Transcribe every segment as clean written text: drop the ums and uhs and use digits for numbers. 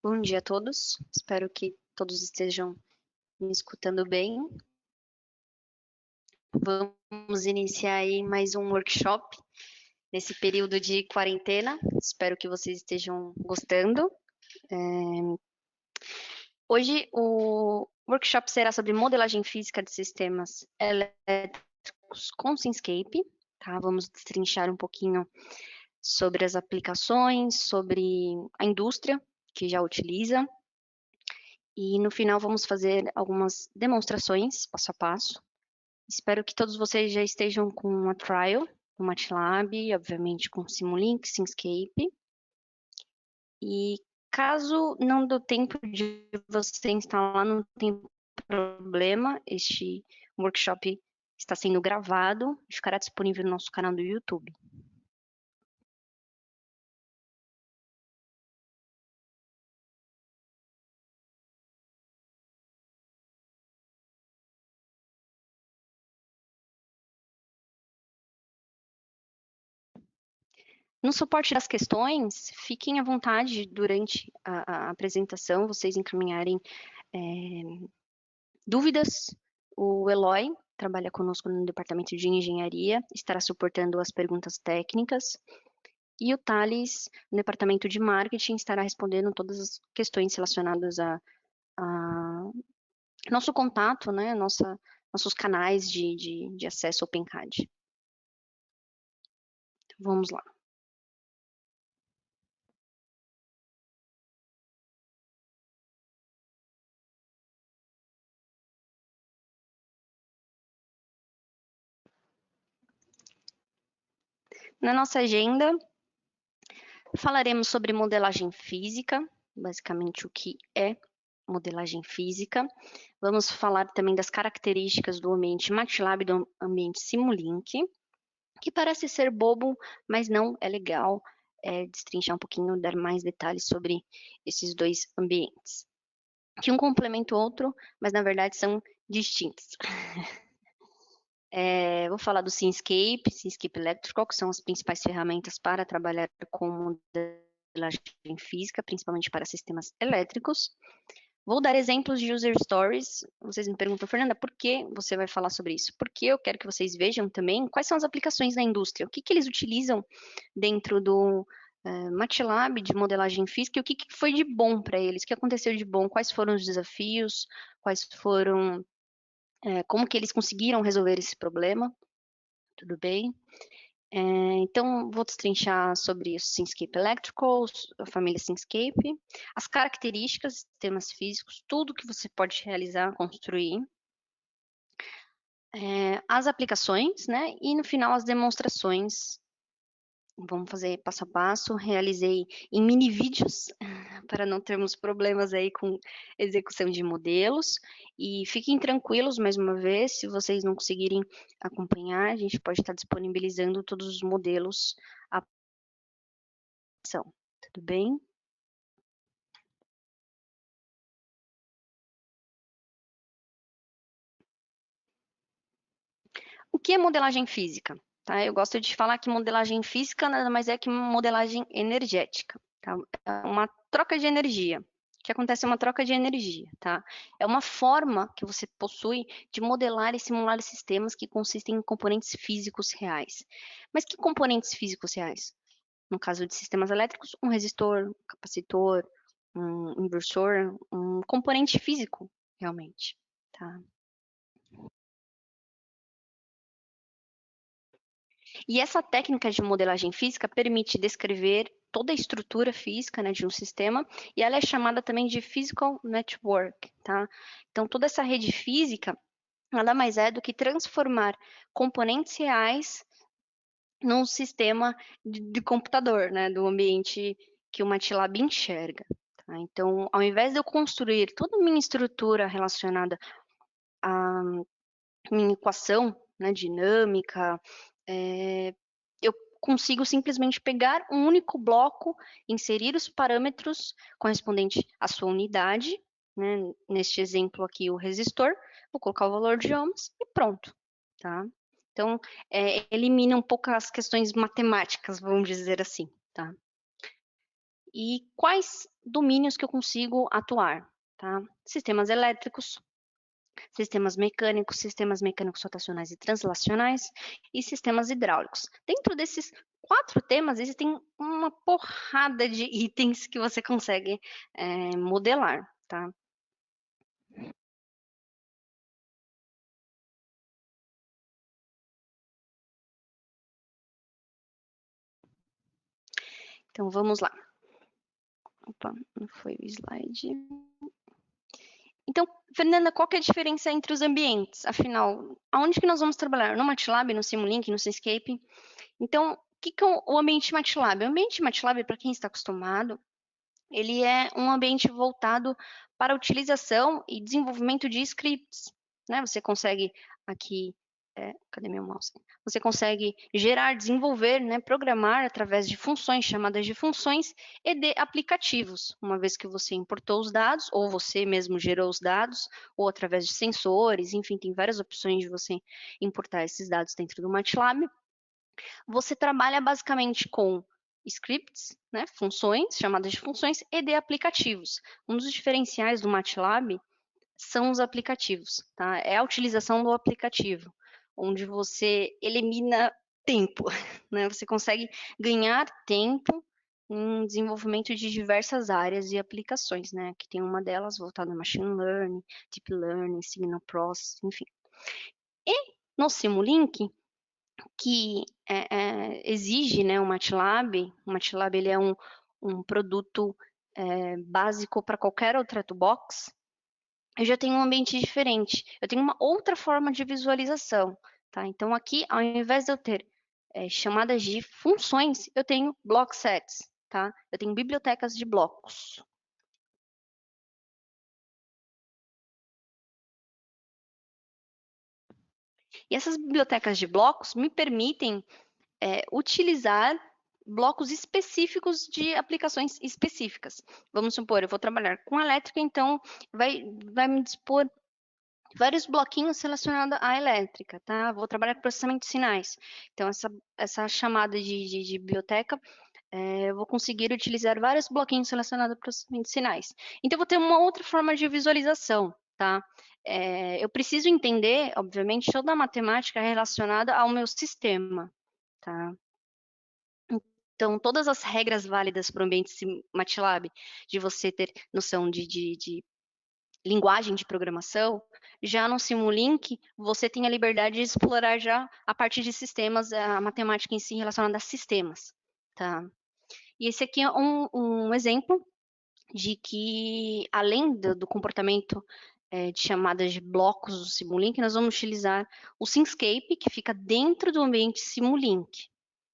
Bom dia a todos, espero que todos estejam me escutando bem. Vamos iniciar aí mais um workshop nesse período de quarentena, espero que vocês estejam gostando. Hoje o workshop será sobre modelagem física de sistemas elétricos com Simscape, tá? Vamos destrinchar um pouquinho sobre as aplicações, sobre a indústria que já utiliza. E no final vamos fazer algumas demonstrações, passo a passo. Espero que todos vocês já estejam com a trial, no MATLAB, obviamente com Simulink, Simscape. E caso não dê tempo de você instalar, não tem problema, este workshop está sendo gravado e ficará disponível no nosso canal do YouTube. No suporte das questões, fiquem à vontade durante a apresentação, vocês encaminharem dúvidas. O Eloy trabalha conosco no departamento de engenharia, estará suportando as perguntas técnicas. E o Thales, no departamento de marketing, estará respondendo todas as questões relacionadas a nosso contato, né, nossos canais de acesso ao OpenCAD. Então, vamos lá. Na nossa agenda, falaremos sobre modelagem física, basicamente o que é modelagem física. Vamos falar também das características do ambiente MATLAB e do ambiente Simulink, que parece ser bobo, mas não é legal destrinchar um pouquinho, dar mais detalhes sobre esses dois ambientes. Que um complementa o outro, mas na verdade são distintos. Vou falar do Simscape Electrical, que são as principais ferramentas para trabalhar com modelagem física, principalmente para sistemas elétricos. Vou dar exemplos de user stories. Vocês me perguntam, Fernanda, por que você vai falar sobre isso? Porque eu quero que vocês vejam também quais são as aplicações da indústria, o que eles utilizam dentro do MATLAB de modelagem física e o que foi de bom para eles, o que aconteceu de bom, quais foram os desafios, quais foram, como que eles conseguiram resolver esse problema, tudo bem? Então, vou destrinchar sobre o Simscape Electrical, a família Simscape, as características, sistemas físicos, tudo que você pode realizar, construir, as aplicações, né? E no final as demonstrações. Vamos fazer passo a passo. Realizei em mini vídeos para não termos problemas aí com execução de modelos. E fiquem tranquilos, mais uma vez, se vocês não conseguirem acompanhar, a gente pode estar disponibilizando todos os modelos à ação. Tudo bem? O que é modelagem física? Tá? Eu gosto de falar que modelagem física nada mais é que modelagem energética. Tá? É uma troca de energia. O que acontece é uma troca de energia, tá? É uma forma que você possui de modelar e simular sistemas que consistem em componentes físicos reais. Mas que componentes físicos reais? No caso de sistemas elétricos, um resistor, um capacitor, um inversor, um componente físico, realmente, tá? E essa técnica de modelagem física permite descrever toda a estrutura física, né, de um sistema, e ela é chamada também de Physical Network, tá? Então, toda essa rede física nada mais é do que transformar componentes reais num sistema de computador, né, do ambiente que o MATLAB enxerga. Tá? Então, ao invés de eu construir toda a minha estrutura relacionada à minha equação, né, dinâmica, eu consigo simplesmente pegar um único bloco, inserir os parâmetros correspondentes à sua unidade, né, neste exemplo aqui o resistor, vou colocar o valor de ohms e pronto, tá? Então, elimina um pouco as questões matemáticas, vamos dizer assim, tá? E quais domínios que eu consigo atuar, tá? Sistemas elétricos, sistemas mecânicos rotacionais e translacionais e sistemas hidráulicos. Dentro desses 4 temas, existem uma porrada de itens que você consegue modelar, tá? Então, vamos lá. Opa, não foi o slide. Então, Fernanda, qual que é a diferença entre os ambientes? Afinal, aonde que nós vamos trabalhar? No MATLAB, no Simulink, no Simscape? Então, o que é o ambiente MATLAB? O ambiente MATLAB, para quem está acostumado, ele é um ambiente voltado para a utilização e desenvolvimento de scripts, né? Você consegue aqui, cadê meu mouse? Você consegue gerar, desenvolver, né, programar através de funções chamadas de funções e de aplicativos, uma vez que você importou os dados, ou você mesmo gerou os dados, ou através de sensores, enfim, tem várias opções de você importar esses dados dentro do MATLAB. Você trabalha basicamente com scripts, né, funções, chamadas de funções, e de aplicativos. Um dos diferenciais do MATLAB são os aplicativos, tá? É a utilização do aplicativo, onde você elimina tempo, né? Você consegue ganhar tempo em desenvolvimento de diversas áreas e aplicações, né? Que tem uma delas voltada a machine learning, deep learning, signal processing, enfim. E no Simulink, que exige, né, o MATLAB. O MATLAB ele é um produto básico para qualquer outra toolbox. Eu já tenho um ambiente diferente. Eu tenho uma outra forma de visualização, tá? Então aqui, ao invés de eu ter chamadas de funções, eu tenho block sets, tá? Eu tenho bibliotecas de blocos. E essas bibliotecas de blocos me permitem utilizar blocos específicos de aplicações específicas. Vamos supor, eu vou trabalhar com elétrica, então vai me dispor vários bloquinhos relacionados à elétrica, tá? Vou trabalhar com processamento de sinais. Então, essa chamada de biblioteca, eu vou conseguir utilizar vários bloquinhos relacionados ao processamento de sinais. Então, eu vou ter uma outra forma de visualização, tá? Eu preciso entender, obviamente, toda a matemática relacionada ao meu sistema, tá? Então, todas as regras válidas para o ambiente MATLAB, de você ter noção de linguagem de programação, já no Simulink, você tem a liberdade de explorar já a partir de sistemas, a matemática em si relacionada a sistemas, tá? E esse aqui é um exemplo de que, além do comportamento de chamadas de blocos do Simulink, nós vamos utilizar o Simscape, que fica dentro do ambiente Simulink,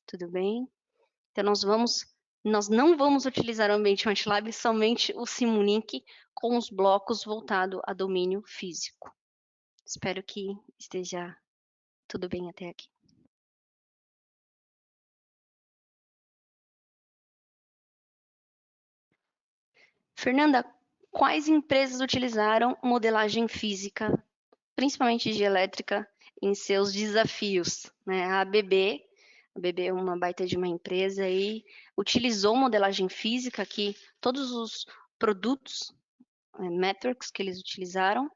tudo bem? Então, nós não vamos utilizar o ambiente MATLAB, somente o Simulink com os blocos voltado a domínio físico. Espero que esteja tudo bem até aqui. Fernanda, quais empresas utilizaram modelagem física, principalmente de elétrica, em seus desafios? Né? A ABB é uma baita de uma empresa e utilizou modelagem física, que todos os produtos, metrics que eles utilizaram,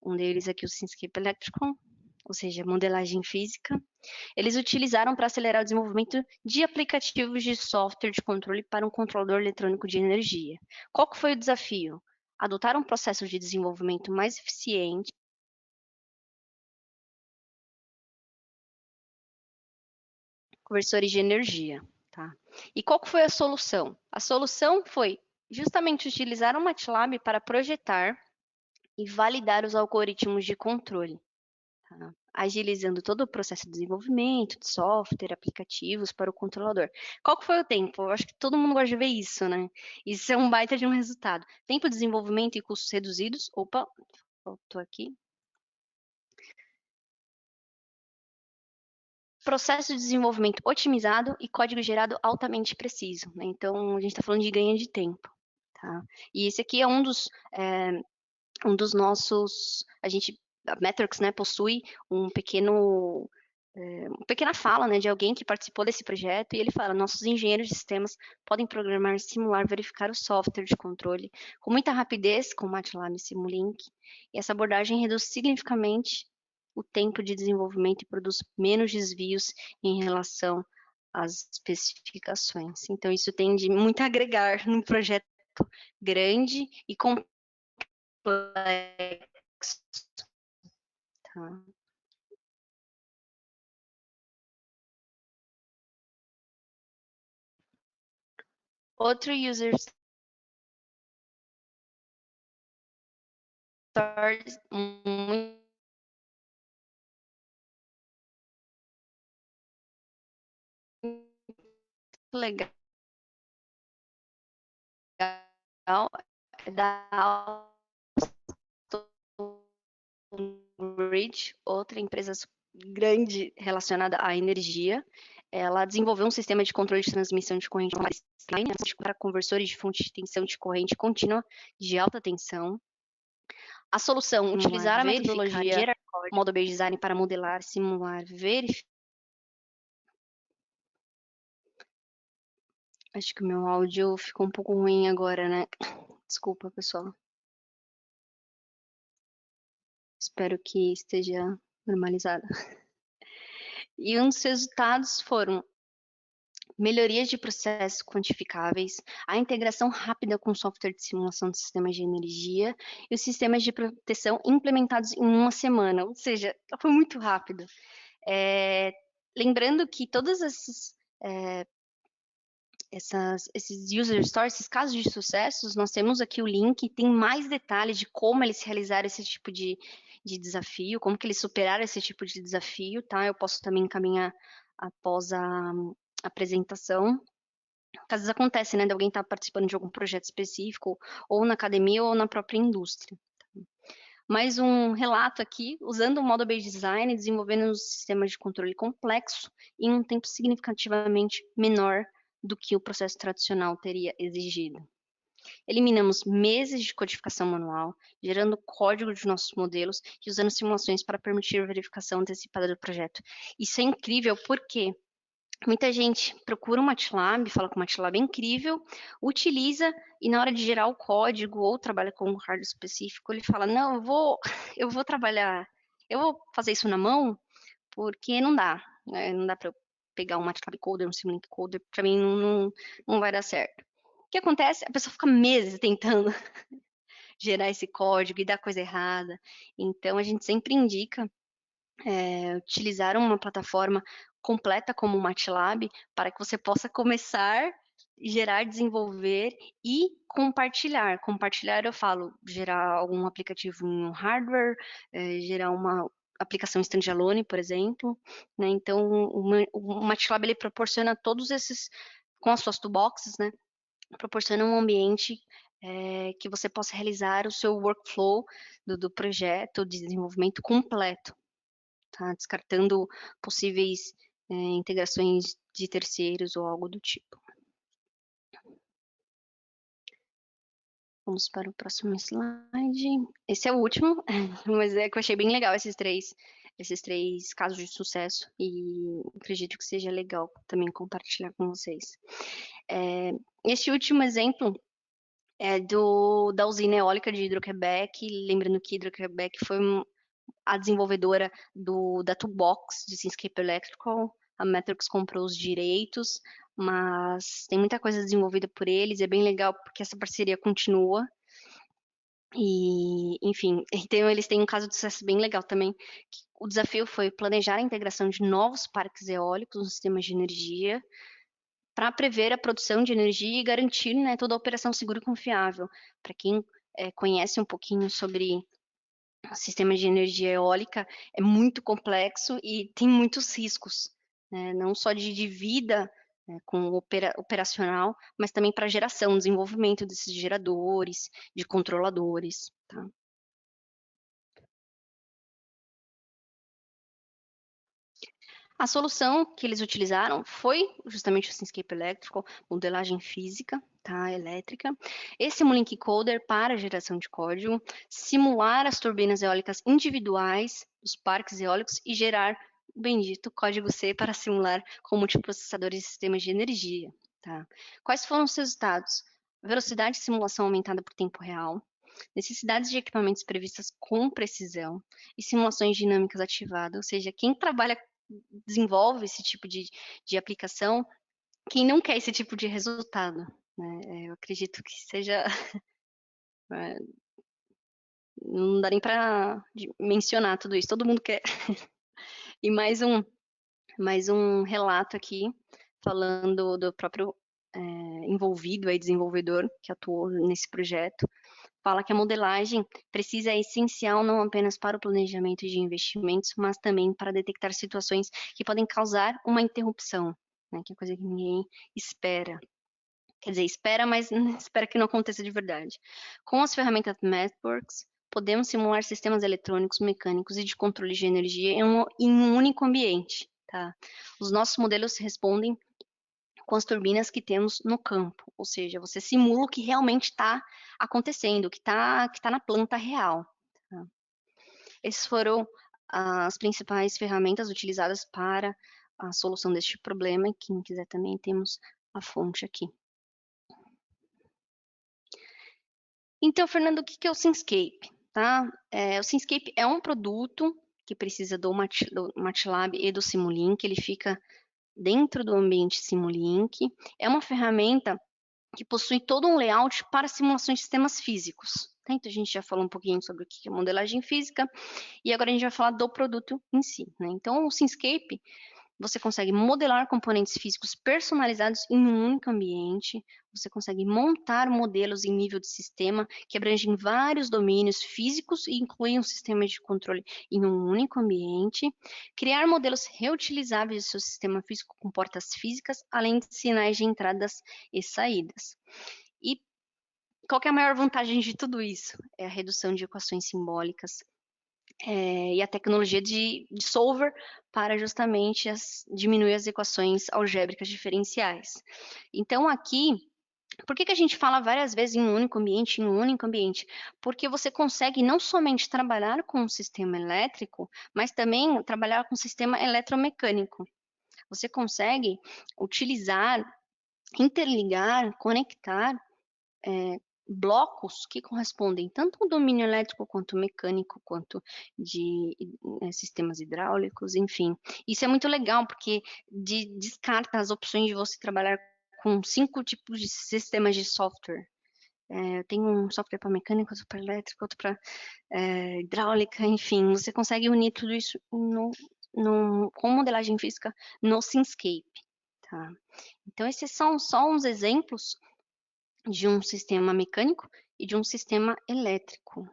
um deles aqui o Simscape Electrical, ou seja, modelagem física, eles utilizaram para acelerar o desenvolvimento de aplicativos de software de controle para um controlador eletrônico de energia. Qual que foi o desafio? Adotar um processo de desenvolvimento mais eficiente, conversores de energia. Tá? E qual que foi a solução? A solução foi justamente utilizar o MATLAB para projetar e validar os algoritmos de controle. Tá? Agilizando todo o processo de desenvolvimento de software, aplicativos para o controlador. Qual que foi o tempo? Eu acho que todo mundo gosta de ver isso, né? Isso é um baita de um resultado. Tempo de desenvolvimento e custos reduzidos. Opa, faltou aqui. Processo de desenvolvimento otimizado e código gerado altamente preciso. Né? Então, a gente está falando de ganho de tempo. Tá? E esse aqui é um dos nossos... A Metrics, né, possui um pequeno pequena fala, né, de alguém que participou desse projeto, e ele fala: nossos engenheiros de sistemas podem programar, simular, verificar o software de controle com muita rapidez com o MATLAB Simulink, e essa abordagem reduz significativamente o tempo de desenvolvimento e produz menos desvios em relação às especificações. Então, isso tende muito a agregar num projeto grande e complexo. Tá? Outro user stories muito legal é da Bridge, outra empresa grande relacionada à energia. Ela desenvolveu um sistema de controle de transmissão de corrente para conversores de fonte de tensão de corrente contínua de alta tensão. A solução, utilizar a metodologia Model-Based Design para modelar, simular, verificar. Acho que o meu áudio ficou um pouco ruim agora, né? Desculpa, pessoal. Espero que esteja normalizada. E um dos resultados foram melhorias de processos quantificáveis, a integração rápida com o software de simulação de sistemas de energia e os sistemas de proteção implementados em uma semana, ou seja, foi muito rápido. Lembrando que todos esses user stories, esses casos de sucessos, nós temos aqui o link, tem mais detalhes de como eles realizaram esse tipo de desafio, como que eles superaram esse tipo de desafio, tá? Eu posso também encaminhar após a apresentação. Às vezes acontece, né, de alguém estar participando de algum projeto específico, ou na academia ou na própria indústria. Mais um relato aqui, usando o Model-Based Design, desenvolvendo um sistema de controle complexo em um tempo significativamente menor do que o processo tradicional teria exigido. Eliminamos meses de codificação manual, gerando código de nossos modelos e usando simulações para permitir a verificação antecipada do projeto. Isso é incrível porque muita gente procura o MATLAB, fala que o MATLAB é incrível, utiliza e na hora de gerar o código ou trabalha com um hardware específico, ele fala, não, eu vou trabalhar, eu vou fazer isso na mão porque não dá, né? Não dá para eu pegar um MATLAB Coder, um Simulink Coder, para mim não vai dar certo. O que acontece? A pessoa fica meses tentando gerar esse código e dá coisa errada. Então, a gente sempre indica utilizar uma plataforma completa como o MATLAB para que você possa começar, gerar, desenvolver e compartilhar. Compartilhar, eu falo, gerar algum aplicativo em um hardware, gerar uma aplicação standalone, por exemplo, né? Então, o MATLAB, ele proporciona todos esses, com as suas toolboxes, né? Proporciona um ambiente que você possa realizar o seu workflow do projeto de desenvolvimento completo, tá? Descartando possíveis integrações de terceiros ou algo do tipo. Vamos para o próximo slide. Esse é o último, mas é que eu achei bem legal esses três casos de sucesso e acredito que seja legal também compartilhar com vocês. Este último exemplo é da usina eólica de Hydro-Québec, lembrando que Hydro-Québec foi a desenvolvedora da Toolbox de Simscape Electrical. A Matrix comprou os direitos, mas tem muita coisa desenvolvida por eles, é bem legal porque essa parceria continua. E, enfim, então eles têm um caso de sucesso bem legal também. O desafio foi planejar a integração de novos parques eólicos nos sistemas de energia, para prever a produção de energia e garantir, né, toda a operação segura e confiável. Para quem conhece um pouquinho sobre o sistema de energia eólica, é muito complexo e tem muitos riscos, né, não só de vida com operacional, mas também para geração, desenvolvimento desses geradores, de controladores. Tá? A solução que eles utilizaram foi justamente o Simscape Electrical, modelagem física, tá, elétrica, esse Simulink Coder para geração de código, simular as turbinas eólicas individuais dos parques eólicos e gerar bendito código C para simular com multiprocessadores e sistemas de energia, tá? Quais foram os resultados? Velocidade de simulação aumentada por tempo real, necessidades de equipamentos previstas com precisão e simulações dinâmicas ativadas, ou seja, quem trabalha, desenvolve esse tipo de aplicação, quem não quer esse tipo de resultado, né? Eu acredito que seja, não dá nem para mencionar tudo isso, todo mundo quer. E mais um relato aqui, falando do próprio envolvido, aí, desenvolvedor, que atuou nesse projeto, fala que a modelagem é essencial não apenas para o planejamento de investimentos, mas também para detectar situações que podem causar uma interrupção, né, que é coisa que ninguém espera. Quer dizer, espera, mas espera que não aconteça de verdade. Com as ferramentas MathWorks, podemos simular sistemas eletrônicos, mecânicos e de controle de energia em um único ambiente. Tá? Os nossos modelos respondem com as turbinas que temos no campo, ou seja, você simula o que realmente está acontecendo, o que tá na planta real. Tá? Essas foram as principais ferramentas utilizadas para a solução deste problema, e quem quiser também temos a fonte aqui. Então, Fernando, o que é o Simscape? Tá? O Simscape é um produto que precisa do MATLAB e do Simulink, ele fica dentro do ambiente Simulink. É uma ferramenta que possui todo um layout para simulações de sistemas físicos. Tá? Então, a gente já falou um pouquinho sobre o que é modelagem física, e agora a gente vai falar do produto em si. Né? Então, o Simscape, você consegue modelar componentes físicos personalizados em um único ambiente, você consegue montar modelos em nível de sistema que abrangem vários domínios físicos e incluem um sistema de controle em um único ambiente, criar modelos reutilizáveis do seu sistema físico com portas físicas, além de sinais de entradas e saídas. E qual que é a maior vantagem de tudo isso? É a redução de equações simbólicas, e a tecnologia de solver para justamente diminuir as equações algébricas diferenciais. Então, aqui, por que a gente fala várias vezes em um único ambiente? Porque você consegue não somente trabalhar com o sistema elétrico, mas também trabalhar com o sistema eletromecânico. Você consegue utilizar, interligar, conectar blocos que correspondem tanto ao domínio elétrico quanto mecânico, quanto de sistemas hidráulicos, enfim. Isso é muito legal, porque descarta as opções de você trabalhar com 5 tipos de sistemas de software. Eu tenho um software para mecânica, outro para elétrica, outro para hidráulica, enfim. Você consegue unir tudo isso com modelagem física no Simscape. Tá? Então, esses são só uns exemplos de um sistema mecânico e de um sistema elétrico.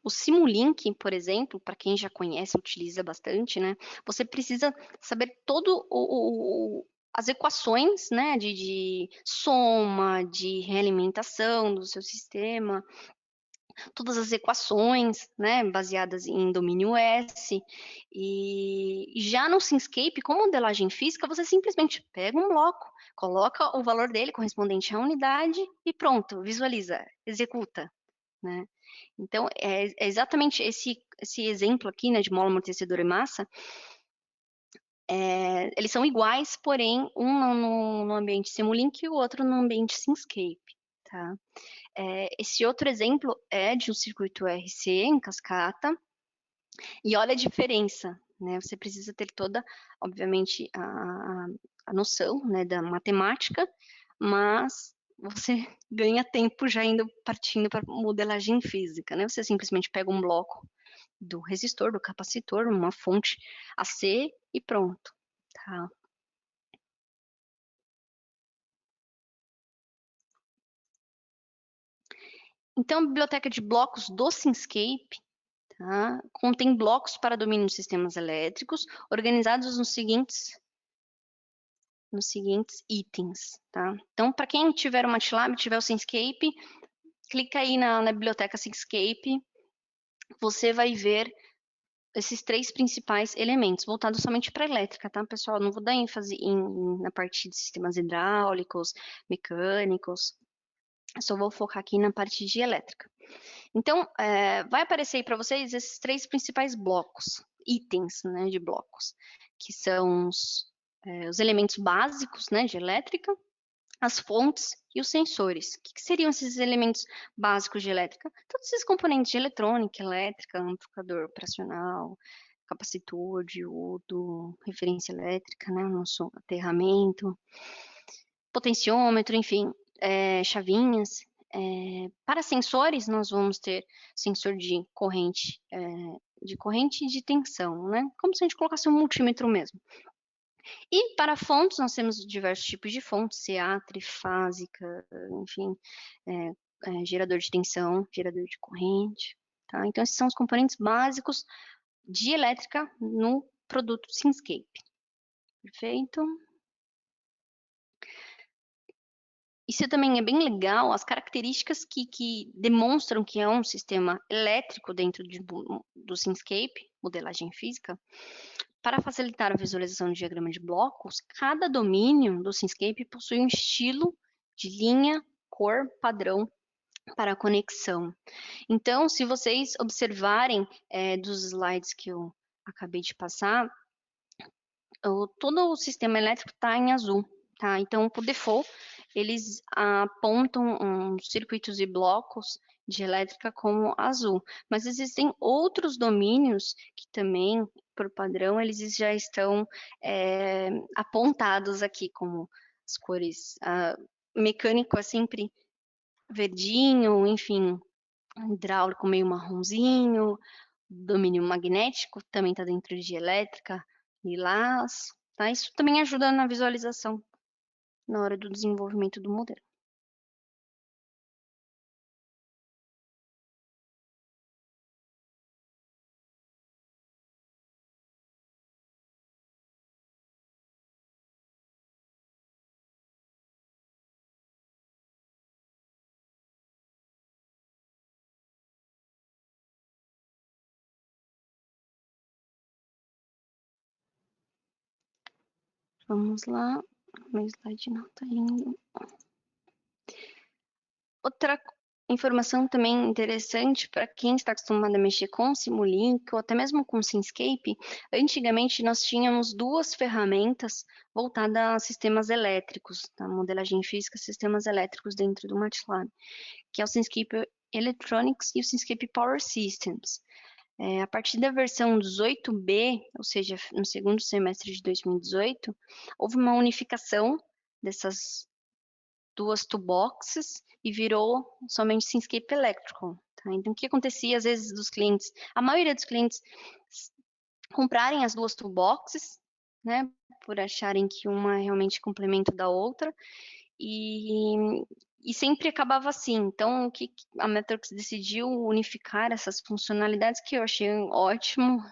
O Simulink, por exemplo, para quem já conhece, utiliza bastante, né? Você precisa saber todo as equações, né, de soma, de realimentação do seu sistema, todas as equações, né, baseadas em domínio S. E já no Simscape, com modelagem física, você simplesmente pega um bloco, coloca o valor dele correspondente à unidade e pronto, visualiza, executa, né? Então, é exatamente esse exemplo aqui, né, de mola, amortecedor e massa, eles são iguais, porém, um no ambiente Simulink e o outro no ambiente Simscape, tá? Esse outro exemplo é de um circuito RC em cascata, e olha a diferença, né? Você precisa ter toda, obviamente, a noção, né, da matemática, mas você ganha tempo já partindo para modelagem física, né? Você simplesmente pega um bloco do resistor, do capacitor, uma fonte AC e pronto, tá? Então, a biblioteca de blocos do Simscape, tá, contém blocos para domínio de sistemas elétricos, organizados nos seguintes itens, tá? Então, para quem tiver o MATLAB, tiver o Simscape, clica aí na biblioteca Simscape, você vai ver esses três principais elementos, voltados somente para elétrica, tá, pessoal? Não vou dar ênfase na parte de sistemas hidráulicos, mecânicos, só vou focar aqui na parte de elétrica. Então, vai aparecer aí para vocês esses três principais blocos, itens, né, de blocos, que são os elementos básicos, né, de elétrica, as fontes e os sensores. O que seriam esses elementos básicos de elétrica? Todos esses componentes de eletrônica, elétrica, amplificador operacional, capacitor, diodo, referência elétrica, né, nosso aterramento, potenciômetro, enfim, chavinhas. Para sensores, nós vamos ter sensor de corrente e de tensão, né? Como se a gente colocasse um multímetro mesmo. E para fontes, nós temos diversos tipos de fontes, CA, trifásica, enfim, gerador de tensão, gerador de corrente, tá? Então, esses são os componentes básicos de elétrica no produto Simscape. Perfeito? Isso também é bem legal, as características que demonstram que é um sistema elétrico dentro do Simscape, modelagem física. Para facilitar a visualização do diagrama de blocos, cada domínio do Simscape possui um estilo de linha, cor, padrão para a conexão. Então, se vocês observarem dos slides que eu acabei de passar, todo o sistema elétrico está em azul, tá? Então, por default, eles apontam circuitos e blocos de elétrica como azul, mas existem outros domínios que também, por padrão, eles já estão apontados aqui como as cores. Mecânico é sempre verdinho, enfim, hidráulico meio marronzinho, domínio magnético também está dentro de elétrica, lilás, tá? Isso também ajuda na visualização na hora do desenvolvimento do modelo. Vamos lá, meu slide não está indo. Outra informação também interessante para quem está acostumado a mexer com Simulink ou até mesmo com Simscape, antigamente nós tínhamos duas ferramentas voltadas a sistemas elétricos, tá? Modelagem física, sistemas elétricos dentro do MATLAB, que é o Simscape Electronics e o Simscape Power Systems. A partir da versão 18B, ou seja, no segundo semestre de 2018, houve uma unificação dessas duas toolboxes e virou somente Simscape Electrical. Tá? Então, o que acontecia às vezes dos clientes, a maioria dos clientes comprarem as duas toolboxes, né, por acharem que uma é realmente complemento da outra, e sempre acabava assim. Então, o que a Metrix decidiu unificar essas funcionalidades, que eu achei ótimo,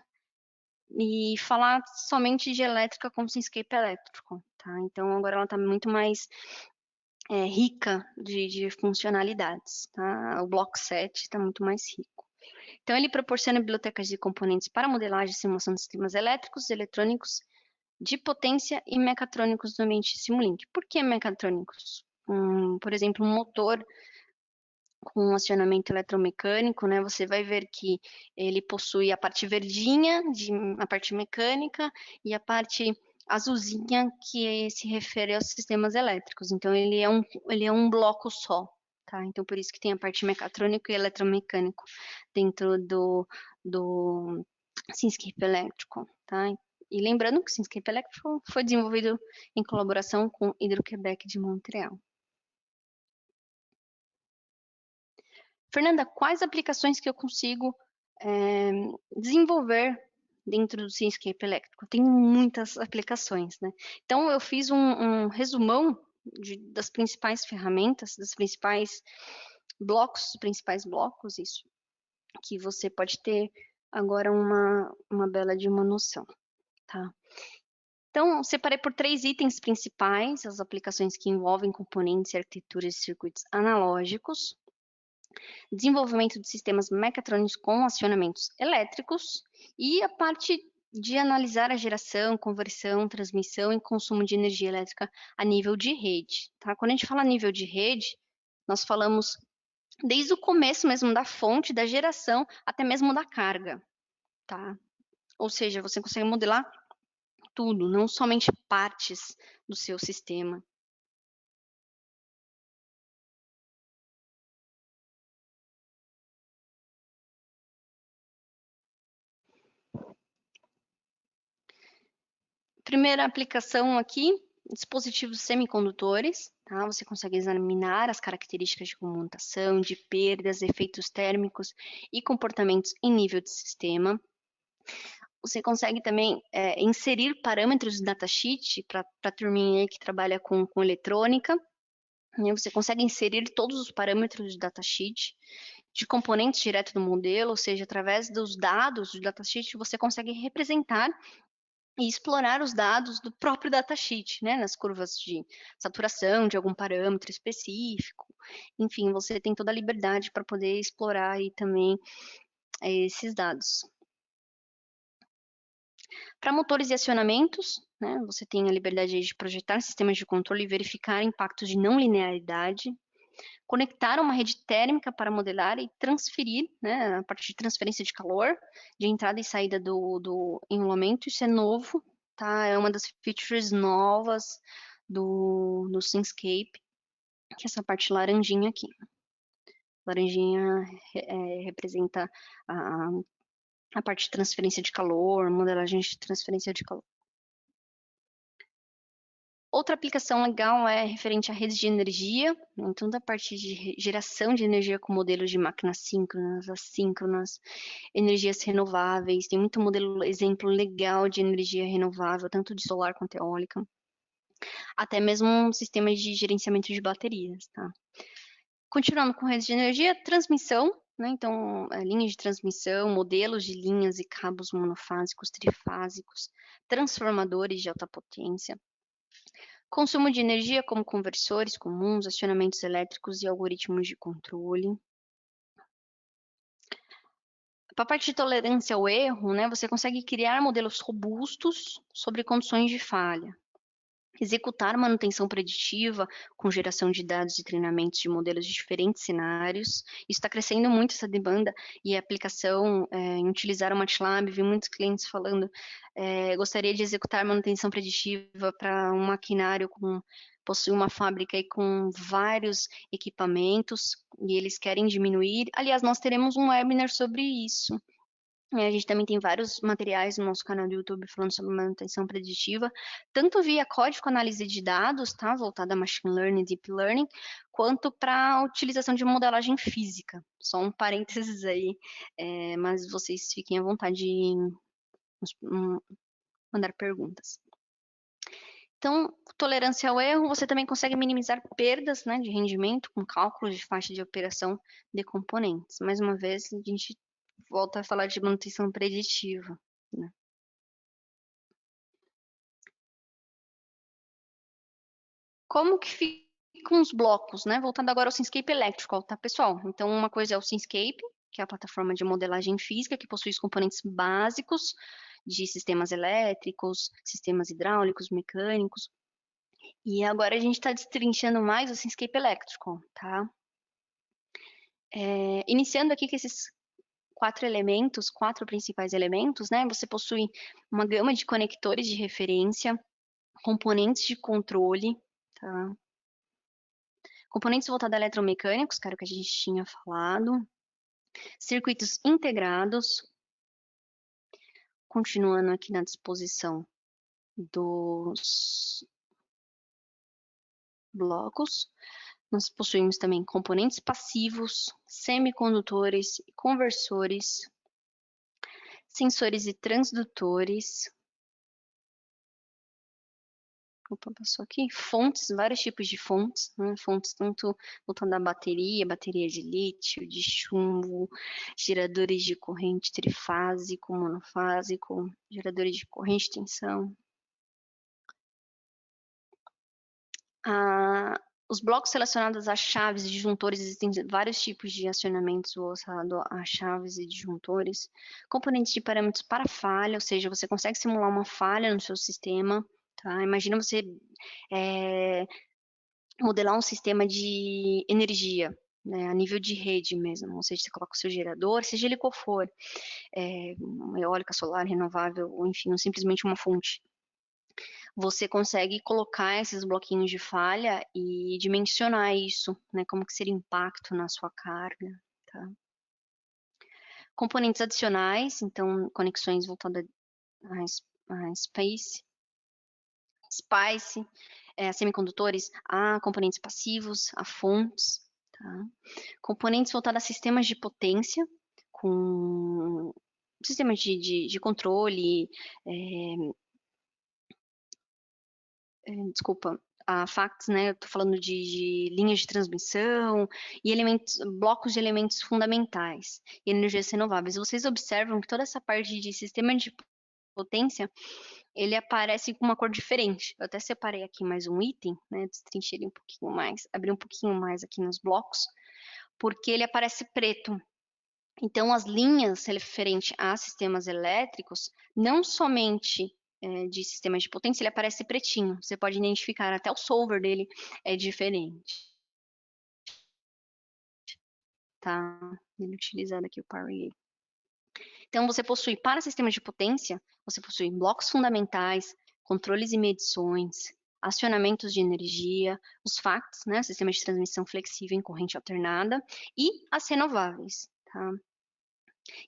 e falar somente de elétrica como Simscape Electrical, tá? Então, agora ela está muito mais rica de funcionalidades, tá? O bloco 7 está muito mais rico. Então, ele proporciona bibliotecas de componentes para modelagem e simulação de sistemas elétricos, eletrônicos, de potência e mecatrônicos do ambiente Simulink. Por que mecatrônicos? Por exemplo, um motor com acionamento eletromecânico, né? Você vai ver que ele possui a parte verdinha, a parte mecânica, e a parte azulzinha, que se refere aos sistemas elétricos. Então, ele é um bloco só, tá? Então, por isso que tem a parte mecatrônico e eletromecânico dentro do Simscape Elétrico, tá? E lembrando que o Simscape Elétrico foi desenvolvido em colaboração com Hydro-Québec de Montreal. Fernanda, quais aplicações que eu consigo desenvolver dentro do Simscape Elétrico? Tem muitas aplicações, né? Então, eu fiz um resumão das principais ferramentas, dos principais blocos, isso, que você pode ter agora uma bela de uma noção, tá? Então, separei por 3 itens principais, as aplicações que envolvem componentes e arquiteturas de circuitos analógicos, desenvolvimento de sistemas mecatrônicos com acionamentos elétricos e a parte de analisar a geração, conversão, transmissão e consumo de energia elétrica a nível de rede, tá? Quando a gente fala nível de rede, nós falamos desde o começo mesmo da fonte, da geração, até mesmo da carga, tá? Ou seja, você consegue modelar tudo, não somente partes do seu sistema. Primeira aplicação aqui, dispositivos semicondutores, tá? Você consegue examinar as características de comutação, de perdas, efeitos térmicos e comportamentos em nível de sistema. Você consegue também inserir parâmetros de datasheet para a turminha que trabalha com eletrônica. Né? Você consegue inserir todos os parâmetros de datasheet, de componentes direto do modelo, ou seja, através dos dados do datasheet, você consegue representar e explorar os dados do próprio datasheet, né, nas curvas de saturação de algum parâmetro específico. Enfim, você tem toda a liberdade para poder explorar aí também esses dados. Para motores e acionamentos, né, você tem a liberdade de projetar sistemas de controle e verificar impactos de não linearidade, conectar uma rede térmica para modelar e transferir, né, a partir de transferência de calor, de entrada e saída do enrolamento, isso é novo, tá? É uma das features novas do Simscape, que é essa parte laranjinha aqui. Laranjinha representa a parte de transferência de calor, modelagem de transferência de calor. Outra aplicação legal é referente a redes de energia, então da parte de geração de energia com modelos de máquinas síncronas, assíncronas, energias renováveis, tem muito modelo, exemplo legal de energia renovável, tanto de solar quanto eólica, até mesmo sistemas de gerenciamento de baterias, tá? Continuando com redes de energia, transmissão, né? Então, linhas de transmissão, modelos de linhas e cabos monofásicos, trifásicos, transformadores de alta potência, consumo de energia como conversores comuns, acionamentos elétricos e algoritmos de controle. Para a parte de tolerância ao erro, né, você consegue criar modelos robustos sobre condições de falha. Executar manutenção preditiva com geração de dados e treinamentos de modelos de diferentes cenários. Isso está crescendo muito essa demanda e a aplicação em utilizar o MATLAB, vi muitos clientes falando, gostaria de executar manutenção preditiva para um maquinário possui uma fábrica aí com vários equipamentos e eles querem diminuir. Aliás, nós teremos um webinar sobre isso. A gente também tem vários materiais no nosso canal do YouTube falando sobre manutenção preditiva, tanto via código análise de dados, tá, voltada a machine learning, deep learning, quanto para a utilização de modelagem física. Só um parênteses aí, mas vocês fiquem à vontade em mandar perguntas. Então, tolerância ao erro, você também consegue minimizar perdas, né, de rendimento com cálculos de faixa de operação de componentes. Mais uma vez, a gente volta a falar de manutenção preditiva, né? Como que ficam os blocos, né? Voltando agora ao Simscape Electrical, tá, pessoal? Então, uma coisa é o Simscape, que é a plataforma de modelagem física, que possui os componentes básicos de sistemas elétricos, sistemas hidráulicos, mecânicos. E agora a gente está destrinchando mais o Simscape Electrical, tá? Iniciando aqui com esses quatro principais elementos, né? Você possui uma gama de conectores de referência, componentes de controle, tá? Componentes voltados a eletromecânicos, que era o que a gente tinha falado. Circuitos integrados. Continuando aqui na disposição dos blocos. Nós possuímos também componentes passivos, semicondutores, conversores, sensores e transdutores. Opa, passou aqui. Fontes, vários tipos de fontes, né? Fontes tanto voltando à bateria de lítio, de chumbo, geradores de corrente trifásico, monofásico, geradores de corrente de tensão. Os blocos relacionados às chaves e disjuntores, existem vários tipos de acionamentos relacionados a chaves e disjuntores. Componentes de parâmetros para falha, ou seja, você consegue simular uma falha no seu sistema. Tá? Imagina você modelar um sistema de energia, né, a nível de rede mesmo, ou seja, você coloca o seu gerador, seja ele qual for, uma eólica, solar, renovável, ou enfim, ou simplesmente uma fonte. Você consegue colocar esses bloquinhos de falha e dimensionar isso, né, como que seria o impacto na sua carga, tá? Componentes adicionais, então conexões voltadas a SPICE, a semicondutores, a componentes passivos, a fontes, tá? Componentes voltados a sistemas de potência, com sistemas de controle, desculpa, a FACTS, né, eu tô falando de linhas de transmissão e blocos de elementos fundamentais e energias renováveis. Vocês observam que toda essa parte de sistema de potência, ele aparece com uma cor diferente. Eu até separei aqui mais um item, né, destrinchei ele um pouquinho mais, abri um pouquinho mais aqui nos blocos, porque ele aparece preto. Então, as linhas referente a sistemas elétricos, não somente de sistemas de potência, ele aparece pretinho. Você pode identificar, até o solver dele é diferente. Tá? Ele utilizando aqui o Power. Então, você possui, para sistemas de potência, você possui blocos fundamentais, controles e medições, acionamentos de energia, os FACTs, né, sistemas de transmissão flexível em corrente alternada, e as renováveis. Tá?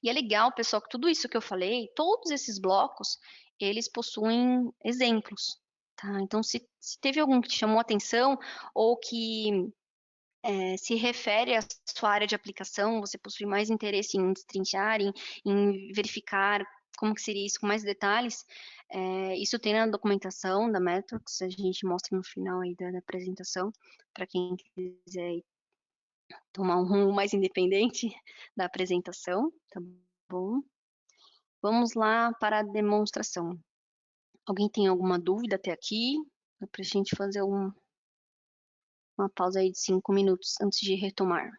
E é legal, pessoal, que tudo isso que eu falei, todos esses blocos, eles possuem exemplos. Tá? Então, se teve algum que te chamou a atenção ou que se refere à sua área de aplicação, você possui mais interesse em destrinchar, em verificar como que seria isso com mais detalhes, isso tem na documentação da Metrox, a gente mostra no final aí da apresentação, para quem quiser tomar um rumo mais independente da apresentação, tá bom? Vamos lá para a demonstração. Alguém tem alguma dúvida até aqui? Para a gente fazer uma pausa aí de 5 minutos antes de retomar.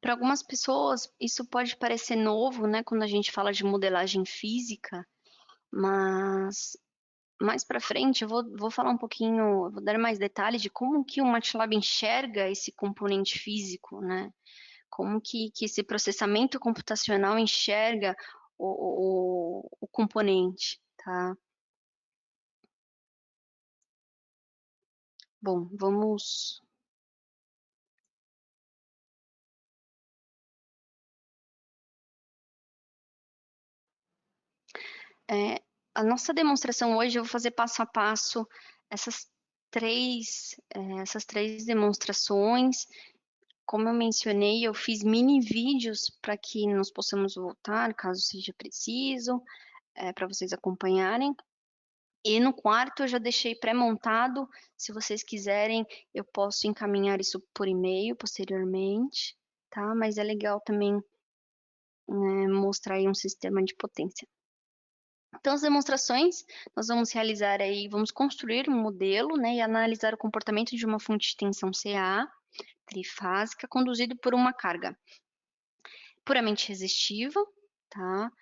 Para algumas pessoas, isso pode parecer novo, né, quando a gente fala de modelagem física, mas mais para frente eu vou falar um pouquinho, vou dar mais detalhes de como que o MATLAB enxerga esse componente físico, né? Como que esse processamento computacional enxerga o componente, tá? Bom, vamos. A nossa demonstração hoje, eu vou fazer passo a passo essas três demonstrações. Como eu mencionei, eu fiz mini vídeos para que nós possamos voltar, caso seja preciso, para vocês acompanharem. E no quarto eu já deixei pré-montado. Se vocês quiserem, eu posso encaminhar isso por e-mail posteriormente, tá? Mas é legal também mostrar aí um sistema de potência. Então, as demonstrações, nós vamos realizar aí, vamos construir um modelo, né, e analisar o comportamento de uma fonte de tensão CA trifásica conduzido por uma carga puramente resistiva, tá?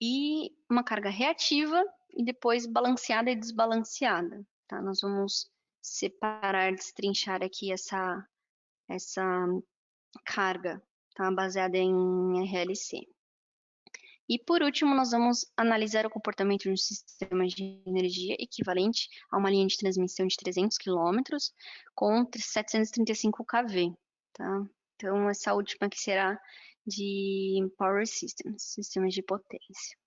E uma carga reativa e depois balanceada e desbalanceada, tá? Nós vamos separar, destrinchar aqui essa carga, tá? Baseada em RLC. E por último, nós vamos analisar o comportamento de um sistema de energia equivalente a uma linha de transmissão de 300 km com 735 kV, tá? Então, essa última que será de Power Systems, sistemas de potência.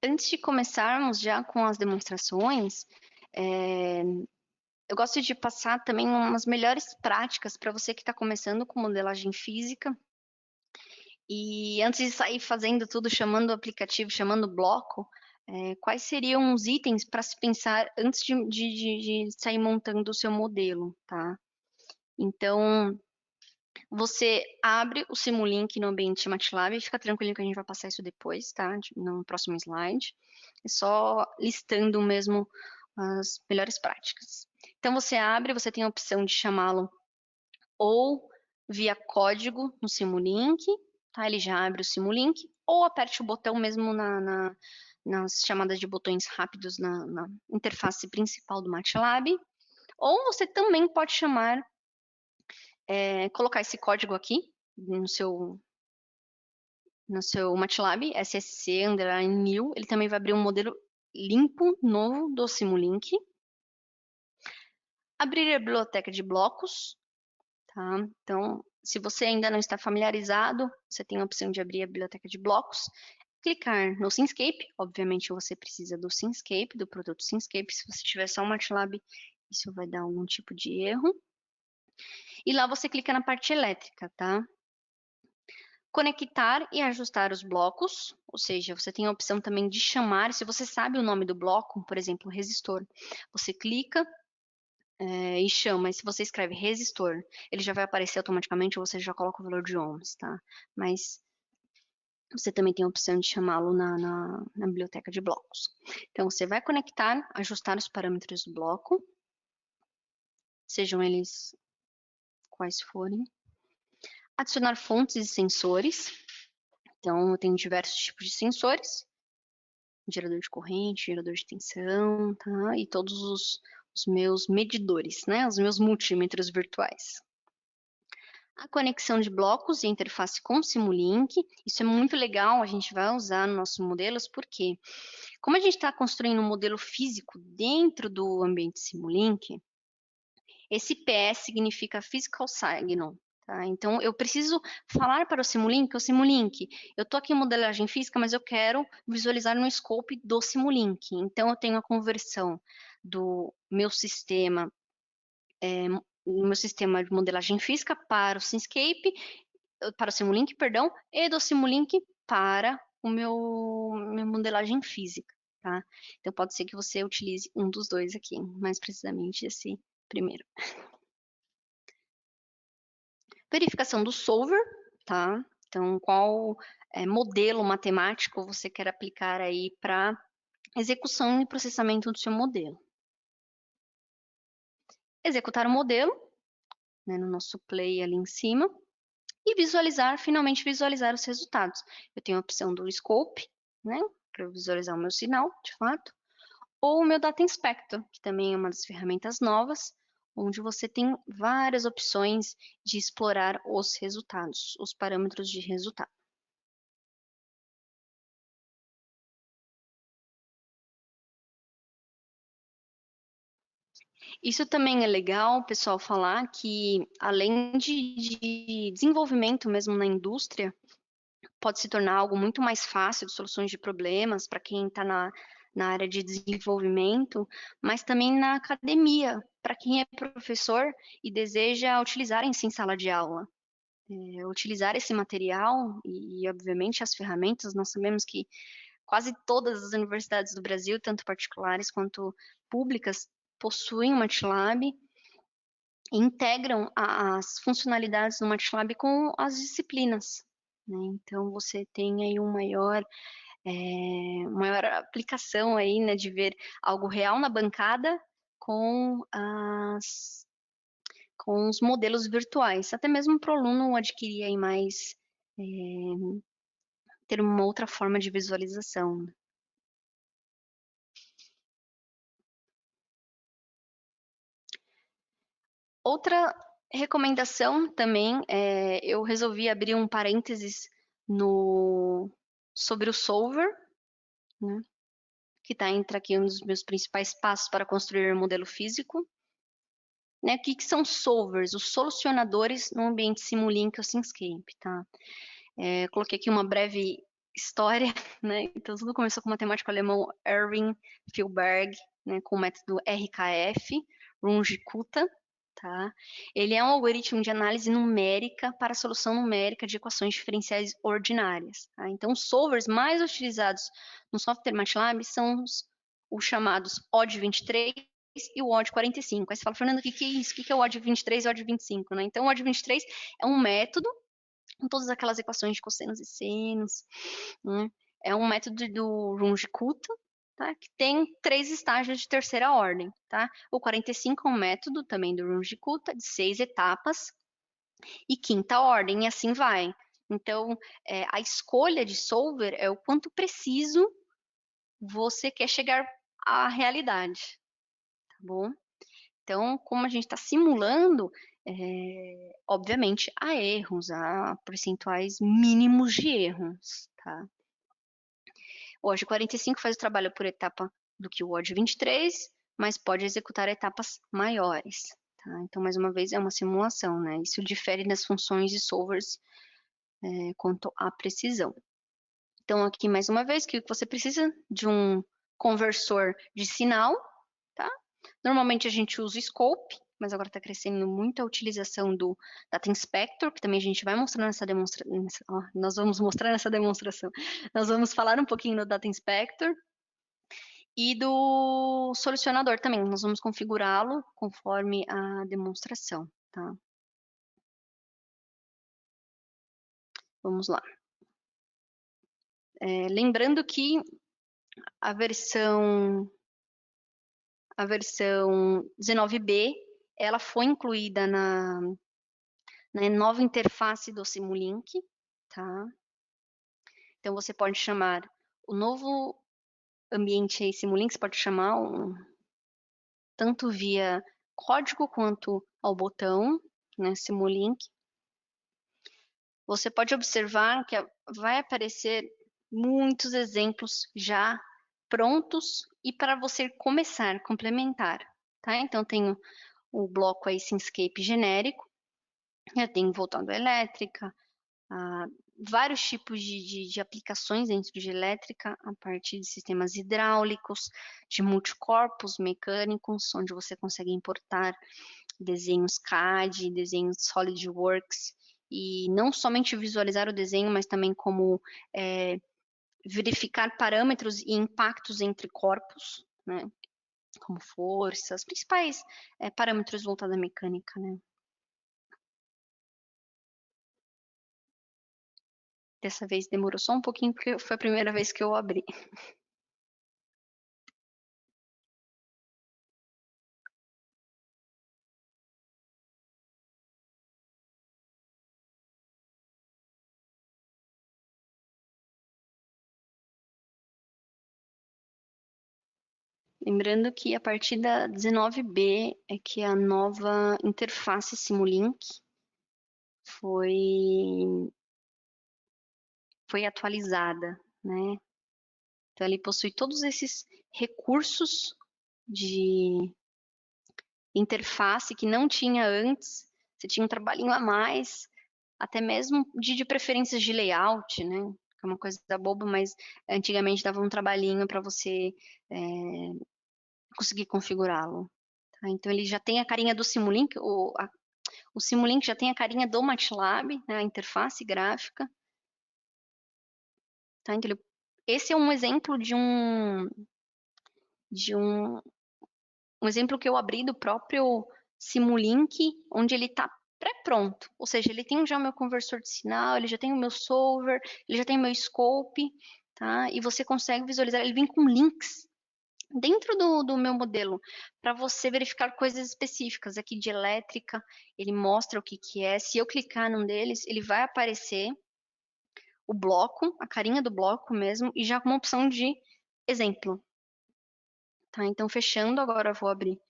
Antes de começarmos já com as demonstrações, eu gosto de passar também umas melhores práticas para você que está começando com modelagem física. E antes de sair fazendo tudo, chamando o aplicativo, chamando o bloco, quais seriam os itens para se pensar antes de sair montando o seu modelo, tá? Então, você abre o Simulink no ambiente MATLAB, fica tranquilo que a gente vai passar isso depois, tá? No próximo slide. É só listando mesmo as melhores práticas. Então, você abre, você tem a opção de chamá-lo ou via código no Simulink, tá? Ele já abre o Simulink, ou aperte o botão mesmo nas chamadas de botões rápidos na interface principal do MATLAB, ou você também pode chamar, colocar esse código aqui no seu MATLAB, SSC_new, ele também vai abrir um modelo limpo, novo do Simulink. Abrir a biblioteca de blocos, tá? Então, se você ainda não está familiarizado, você tem a opção de abrir a biblioteca de blocos, clicar no Simscape, obviamente você precisa do Simscape, do produto Simscape, se você tiver só o MATLAB, isso vai dar algum tipo de erro. E lá você clica na parte elétrica, tá? Conectar e ajustar os blocos, ou seja, você tem a opção também de chamar, se você sabe o nome do bloco, por exemplo, resistor, você clica e chama, e se você escreve resistor, ele já vai aparecer automaticamente ou você já coloca o valor de ohms, tá? Mas você também tem a opção de chamá-lo na biblioteca de blocos. Então, você vai conectar, ajustar os parâmetros do bloco, sejam eles quais forem. Adicionar fontes e sensores. Então, eu tenho diversos tipos de sensores. Gerador de corrente, gerador de tensão, tá? E todos os meus medidores, né? Os meus multímetros virtuais. A conexão de blocos e interface com o Simulink, isso é muito legal, a gente vai usar nos nossos modelos, porque como a gente está construindo um modelo físico dentro do ambiente Simulink, esse PS significa Physical Signal, tá? Então, eu preciso falar para o Simulink, eu estou aqui em modelagem física, mas eu quero visualizar no scope do Simulink. Então, eu tenho a conversão do meu sistema de modelagem física para o Simscape, para o Simulink, perdão, e do Simulink para o minha modelagem física, tá? Então, pode ser que você utilize um dos dois aqui, mais precisamente esse primeiro. Verificação do solver, tá? Então, qual modelo matemático você quer aplicar aí para execução e processamento do seu modelo. Executar o modelo, né, no nosso play ali em cima, e visualizar, finalmente visualizar os resultados. Eu tenho a opção do scope, né, para visualizar o meu sinal, de fato, ou o meu Data Inspector, que também é uma das ferramentas novas, onde você tem várias opções de explorar os resultados, os parâmetros de resultado. Isso também é legal, pessoal, falar que além de desenvolvimento mesmo na indústria, pode se tornar algo muito mais fácil de soluções de problemas para quem está na área de desenvolvimento, mas também na academia, para quem é professor e deseja utilizar em sala de aula. Utilizar esse material e, obviamente, as ferramentas, nós sabemos que quase todas as universidades do Brasil, tanto particulares quanto públicas, possuem o MATLAB e integram as funcionalidades do MATLAB com as disciplinas, né? Então, você tem aí maior aplicação aí, né, de ver algo real na bancada com os modelos virtuais, até mesmo para o aluno adquirir aí mais, ter uma outra forma de visualização. Outra recomendação também, eu resolvi abrir um parênteses sobre o solver, né, que está entre aqui um dos meus principais passos para construir um modelo físico. Né, o que são solvers? Os solucionadores no ambiente Simulink ou Simscape, tá? Coloquei aqui uma breve história, né? Então, tudo começou com o matemático alemão Erwin Fillberg, né, com o método RKF, Runge-Kutta, tá? Ele é um algoritmo de análise numérica para solução numérica de equações diferenciais ordinárias, tá? Então, os solvers mais utilizados no software MATLAB são os chamados OD23 e o OD45. Aí você fala, Fernando, o que é isso? O que é o OD23 e o OD25, né? Então, o OD23 é um método com todas aquelas equações de cossenos e senos, né? É um método do Runge-Kutta, tá? Que tem 3 estágios de terceira ordem, tá? O 45 é um método também do Runge-Kutta de 6 etapas e quinta ordem, e assim vai. Então, a escolha de solver é o quanto preciso você quer chegar à realidade, tá bom? Então, como a gente está simulando, obviamente há erros, há percentuais mínimos de erros, tá? O OD 45 faz o trabalho por etapa do que o OD 23, mas pode executar etapas maiores, tá? Então, mais uma vez, é uma simulação, né? Isso difere das funções de solvers quanto à precisão. Então, aqui, mais uma vez, que você precisa de um conversor de sinal, tá? Normalmente a gente usa o Scope, mas agora está crescendo muito a utilização do Data Inspector, que também a gente vai mostrar nessa demonstração. Nós vamos mostrar nessa demonstração. Nós vamos falar um pouquinho do Data Inspector e do solucionador também. Nós vamos configurá-lo conforme a demonstração, tá? Vamos lá. Lembrando que a versão 19b, ela foi incluída na nova interface do Simulink, tá? Então, você pode chamar o novo ambiente aí, Simulink, você pode chamar tanto via código quanto ao botão, né, Simulink. Você pode observar que vai aparecer muitos exemplos já prontos e para você começar, complementar, tá? Então, tenho o bloco aí Simscape genérico, eu tenho voltando à elétrica, vários tipos de aplicações dentro de elétrica, a partir de sistemas hidráulicos, de multicorpos mecânicos, onde você consegue importar desenhos CAD, desenhos SolidWorks, e não somente visualizar o desenho, mas também como verificar parâmetros e impactos entre corpos, né? Como forças, principais parâmetros voltados à mecânica, né? Dessa vez demorou só um pouquinho, porque foi a primeira vez que eu abri. Lembrando que a partir da 19b é que a nova interface Simulink foi atualizada, né? Então, ele possui todos esses recursos de interface que não tinha antes. Você tinha um trabalhinho a mais, até mesmo de preferências de layout, né? É uma coisa boba, mas antigamente dava um trabalhinho para você conseguir configurá-lo. Tá? Então, ele já tem a carinha do Simulink, o Simulink já tem a carinha do MATLAB, né, a interface gráfica. Tá? Então, esse é um exemplo de um exemplo que eu abri do próprio Simulink, onde ele está pré-pronto. Ou seja, ele tem já o meu conversor de sinal, ele já tem o meu solver, ele já tem o meu scope, tá? E você consegue visualizar, ele vem com links dentro do meu modelo, para você verificar coisas específicas. Aqui de elétrica, ele mostra o que é. Se eu clicar num deles, ele vai aparecer o bloco, a carinha do bloco mesmo, e já com uma opção de exemplo. Tá? Então, fechando, agora eu vou abrir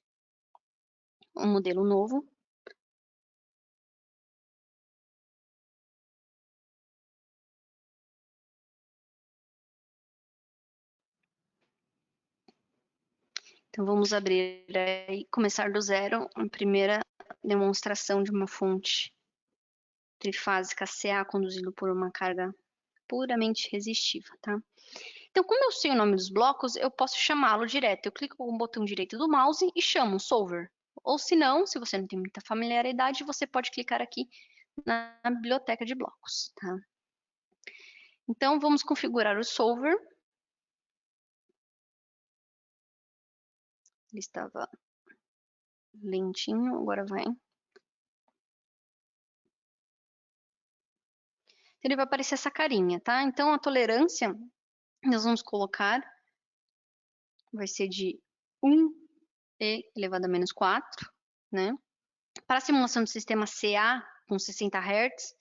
um modelo novo. Então, vamos abrir e começar do zero, a primeira demonstração de uma fonte trifásica CA conduzido por uma carga puramente resistiva, tá? Então, como eu sei o nome dos blocos, eu posso chamá-lo direto. Eu clico com o botão direito do mouse e chamo solver. Ou se não, se você não tem muita familiaridade, você pode clicar aqui na biblioteca de blocos, tá? Então, vamos configurar o solver. Ele estava lentinho, agora vai. Ele vai aparecer essa carinha, tá? Então, a tolerância, nós vamos colocar, vai ser de 1e elevado a menos 4, né? Para a simulação do sistema CA, com 60 Hz,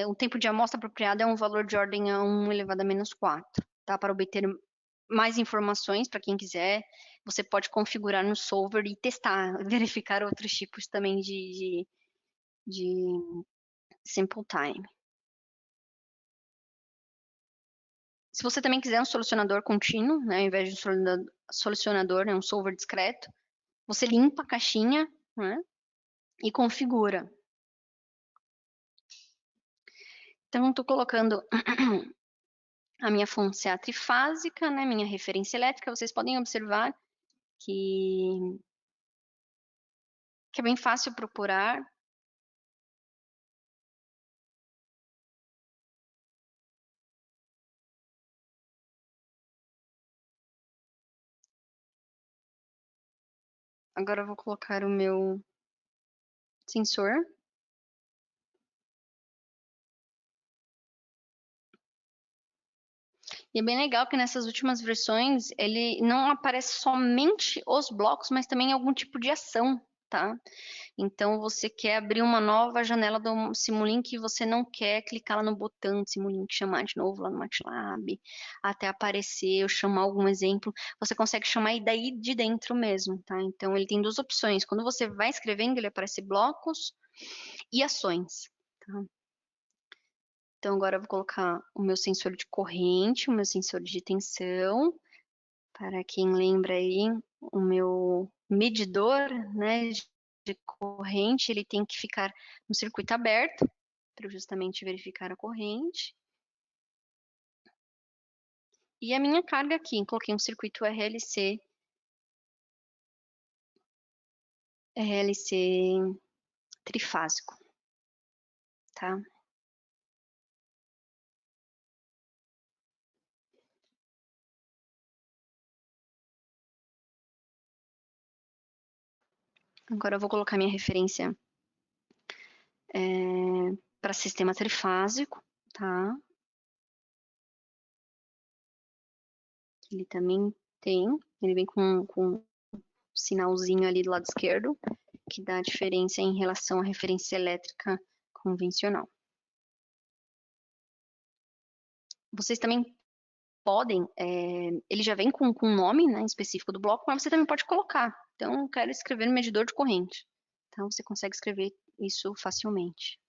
o tempo de amostra apropriado é um valor de ordem a 1 elevado a menos 4, tá? Para obter mais informações, para quem quiser, você pode configurar no solver e testar, verificar outros tipos também de sample time. Se você também quiser um solucionador contínuo, né, ao invés de um solucionador, né, um solver discreto, você limpa a caixinha, né, e configura. Então, estou colocando a minha fonte trifásica, né, minha referência elétrica. Vocês podem observar que é bem fácil procurar. Agora eu vou colocar o meu sensor. E é bem legal que nessas últimas versões ele não aparece somente os blocos, mas também algum tipo de ação, tá? Então você quer abrir uma nova janela do Simulink e você não quer clicar lá no botão do Simulink, chamar de novo lá no MATLAB, até aparecer ou chamar algum exemplo, você consegue chamar e daí de dentro mesmo, tá? Então ele tem duas opções. Quando você vai escrevendo, ele aparece blocos e ações, tá? Então, agora eu vou colocar o meu sensor de corrente, o meu sensor de tensão. Para quem lembra aí, o meu medidor, né, de corrente, ele tem que ficar no circuito aberto, para justamente verificar a corrente. E a minha carga aqui, coloquei um circuito RLC trifásico, tá? Agora eu vou colocar minha referência para sistema trifásico, tá? Ele também ele vem com um sinalzinho ali do lado esquerdo, que dá a diferença em relação à referência elétrica convencional. Vocês também podem, ele já vem com um nome, né, específico do bloco, mas você também pode colocar. Então, eu quero escrever no medidor de corrente. Então, você consegue escrever isso facilmente.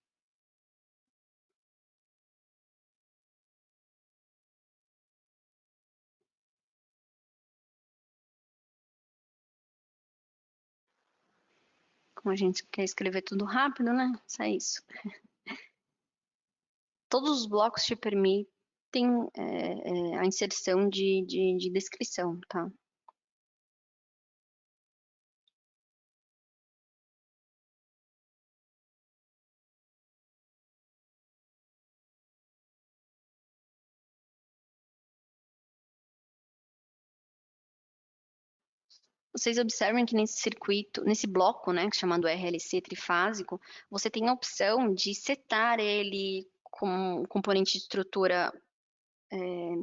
Como a gente quer escrever tudo rápido, né? Só isso. Todos os blocos te permitem a inserção de descrição, tá? Vocês observem que nesse circuito, nesse bloco, né, chamado RLC trifásico, você tem a opção de setar ele com componente de estrutura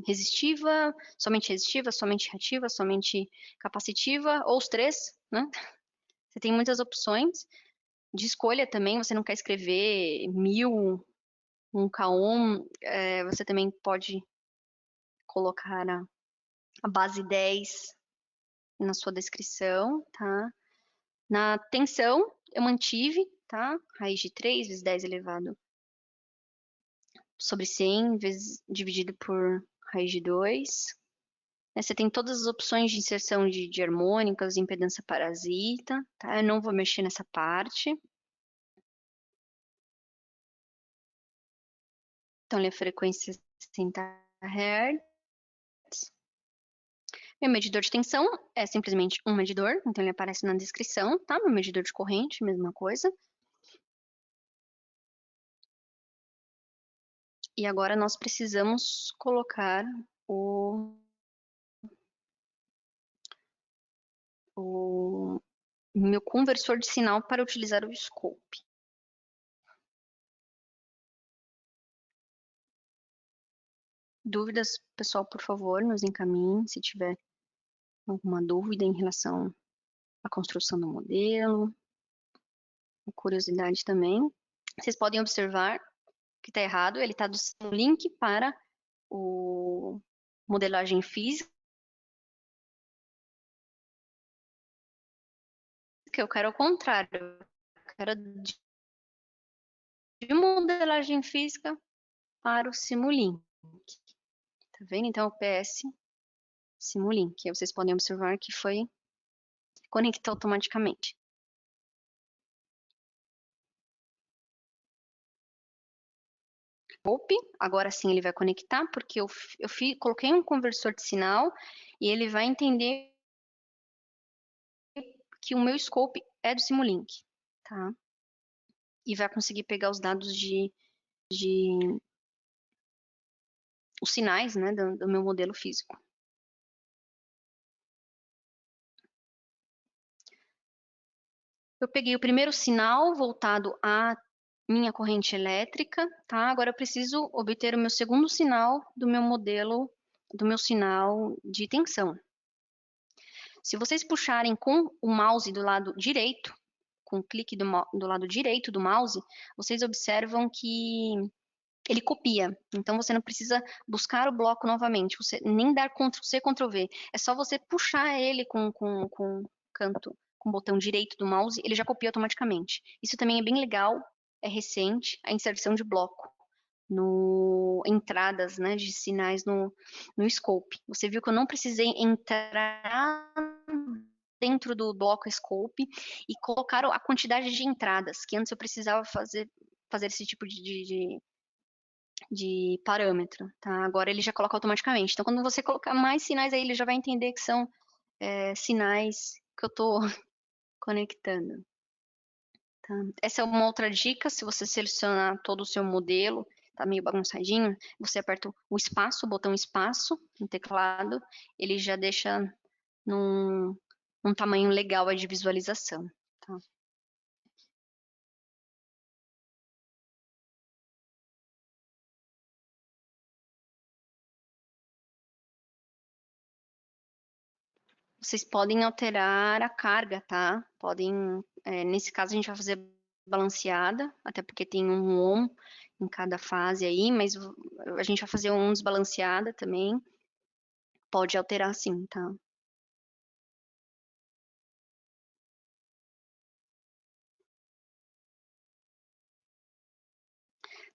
resistiva, somente reativa, somente capacitiva, ou os três, né? Você tem muitas opções de escolha também, você não quer escrever 1000, 1K1, você também pode colocar a base 10 na sua descrição, tá? Na tensão, eu mantive, tá? Raiz de 3 vezes 10 elevado sobre 100, dividido por raiz de 2. Você tem todas as opções de inserção de harmônicas, impedância parasita, tá? Eu não vou mexer nessa parte. Então, ali a frequência Hz. Meu medidor de tensão é simplesmente um medidor, então ele aparece na descrição, tá? Meu medidor de corrente, mesma coisa. E agora nós precisamos colocar o meu conversor de sinal para utilizar o scope. Dúvidas, pessoal, por favor, nos encaminhem se tiver alguma dúvida em relação à construção do modelo, curiosidade também. Vocês podem observar que está errado, ele está do link para o modelagem física. Eu quero o contrário, eu quero de modelagem física para o Simulink. Tá vendo? Então, o PS Simulink. Aí vocês podem observar que foi conectou automaticamente. Agora sim ele vai conectar, porque eu coloquei um conversor de sinal e ele vai entender que o meu scope é do Simulink, tá? E vai conseguir pegar os dados os sinais, né, do meu modelo físico. Eu peguei o primeiro sinal voltado à minha corrente elétrica, tá? Agora eu preciso obter o meu segundo sinal do meu modelo, do meu sinal de tensão. Se vocês puxarem com o mouse do lado direito, com o clique do lado direito do mouse, vocês observam que ele copia. Então você não precisa buscar o bloco novamente, você nem dar Ctrl+C, Ctrl+V. É só você puxar ele com o botão direito do mouse, ele já copia automaticamente. Isso também é bem legal, é recente, a inserção de bloco no entradas, né, de sinais no scope. Você viu que eu não precisei entrar dentro do bloco scope e colocar a quantidade de entradas, que antes eu precisava fazer esse tipo de parâmetro, tá? Agora ele já coloca automaticamente. Então, quando você colocar mais sinais aí, ele já vai entender que são sinais que eu estou conectando. Tá? Essa é uma outra dica, se você selecionar todo o seu modelo, tá meio bagunçadinho, você aperta o espaço, o botão espaço no teclado, ele já deixa num tamanho legal de visualização. Tá? Vocês podem alterar a carga, tá? Podem, nesse caso a gente vai fazer balanceada, até porque tem um on em cada fase aí, mas a gente vai fazer um desbalanceada também. Pode alterar sim, tá?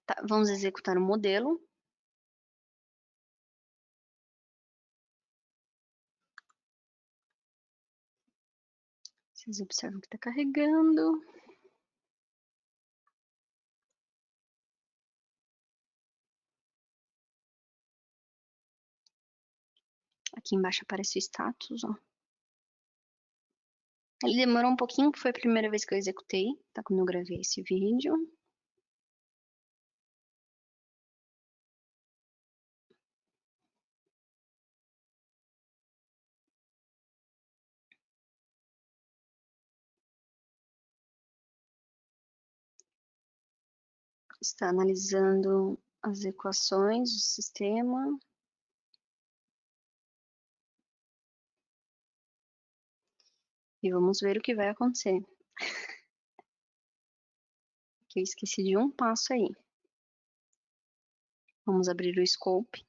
Tá, vamos executar o modelo. Vocês observam que está carregando. Aqui embaixo aparece o status, ó. Ele demorou um pouquinho, foi a primeira vez que eu executei, tá? Quando eu gravei esse vídeo. Está analisando as equações do sistema. E vamos ver o que vai acontecer. Que eu esqueci de um passo aí. Vamos abrir o scope.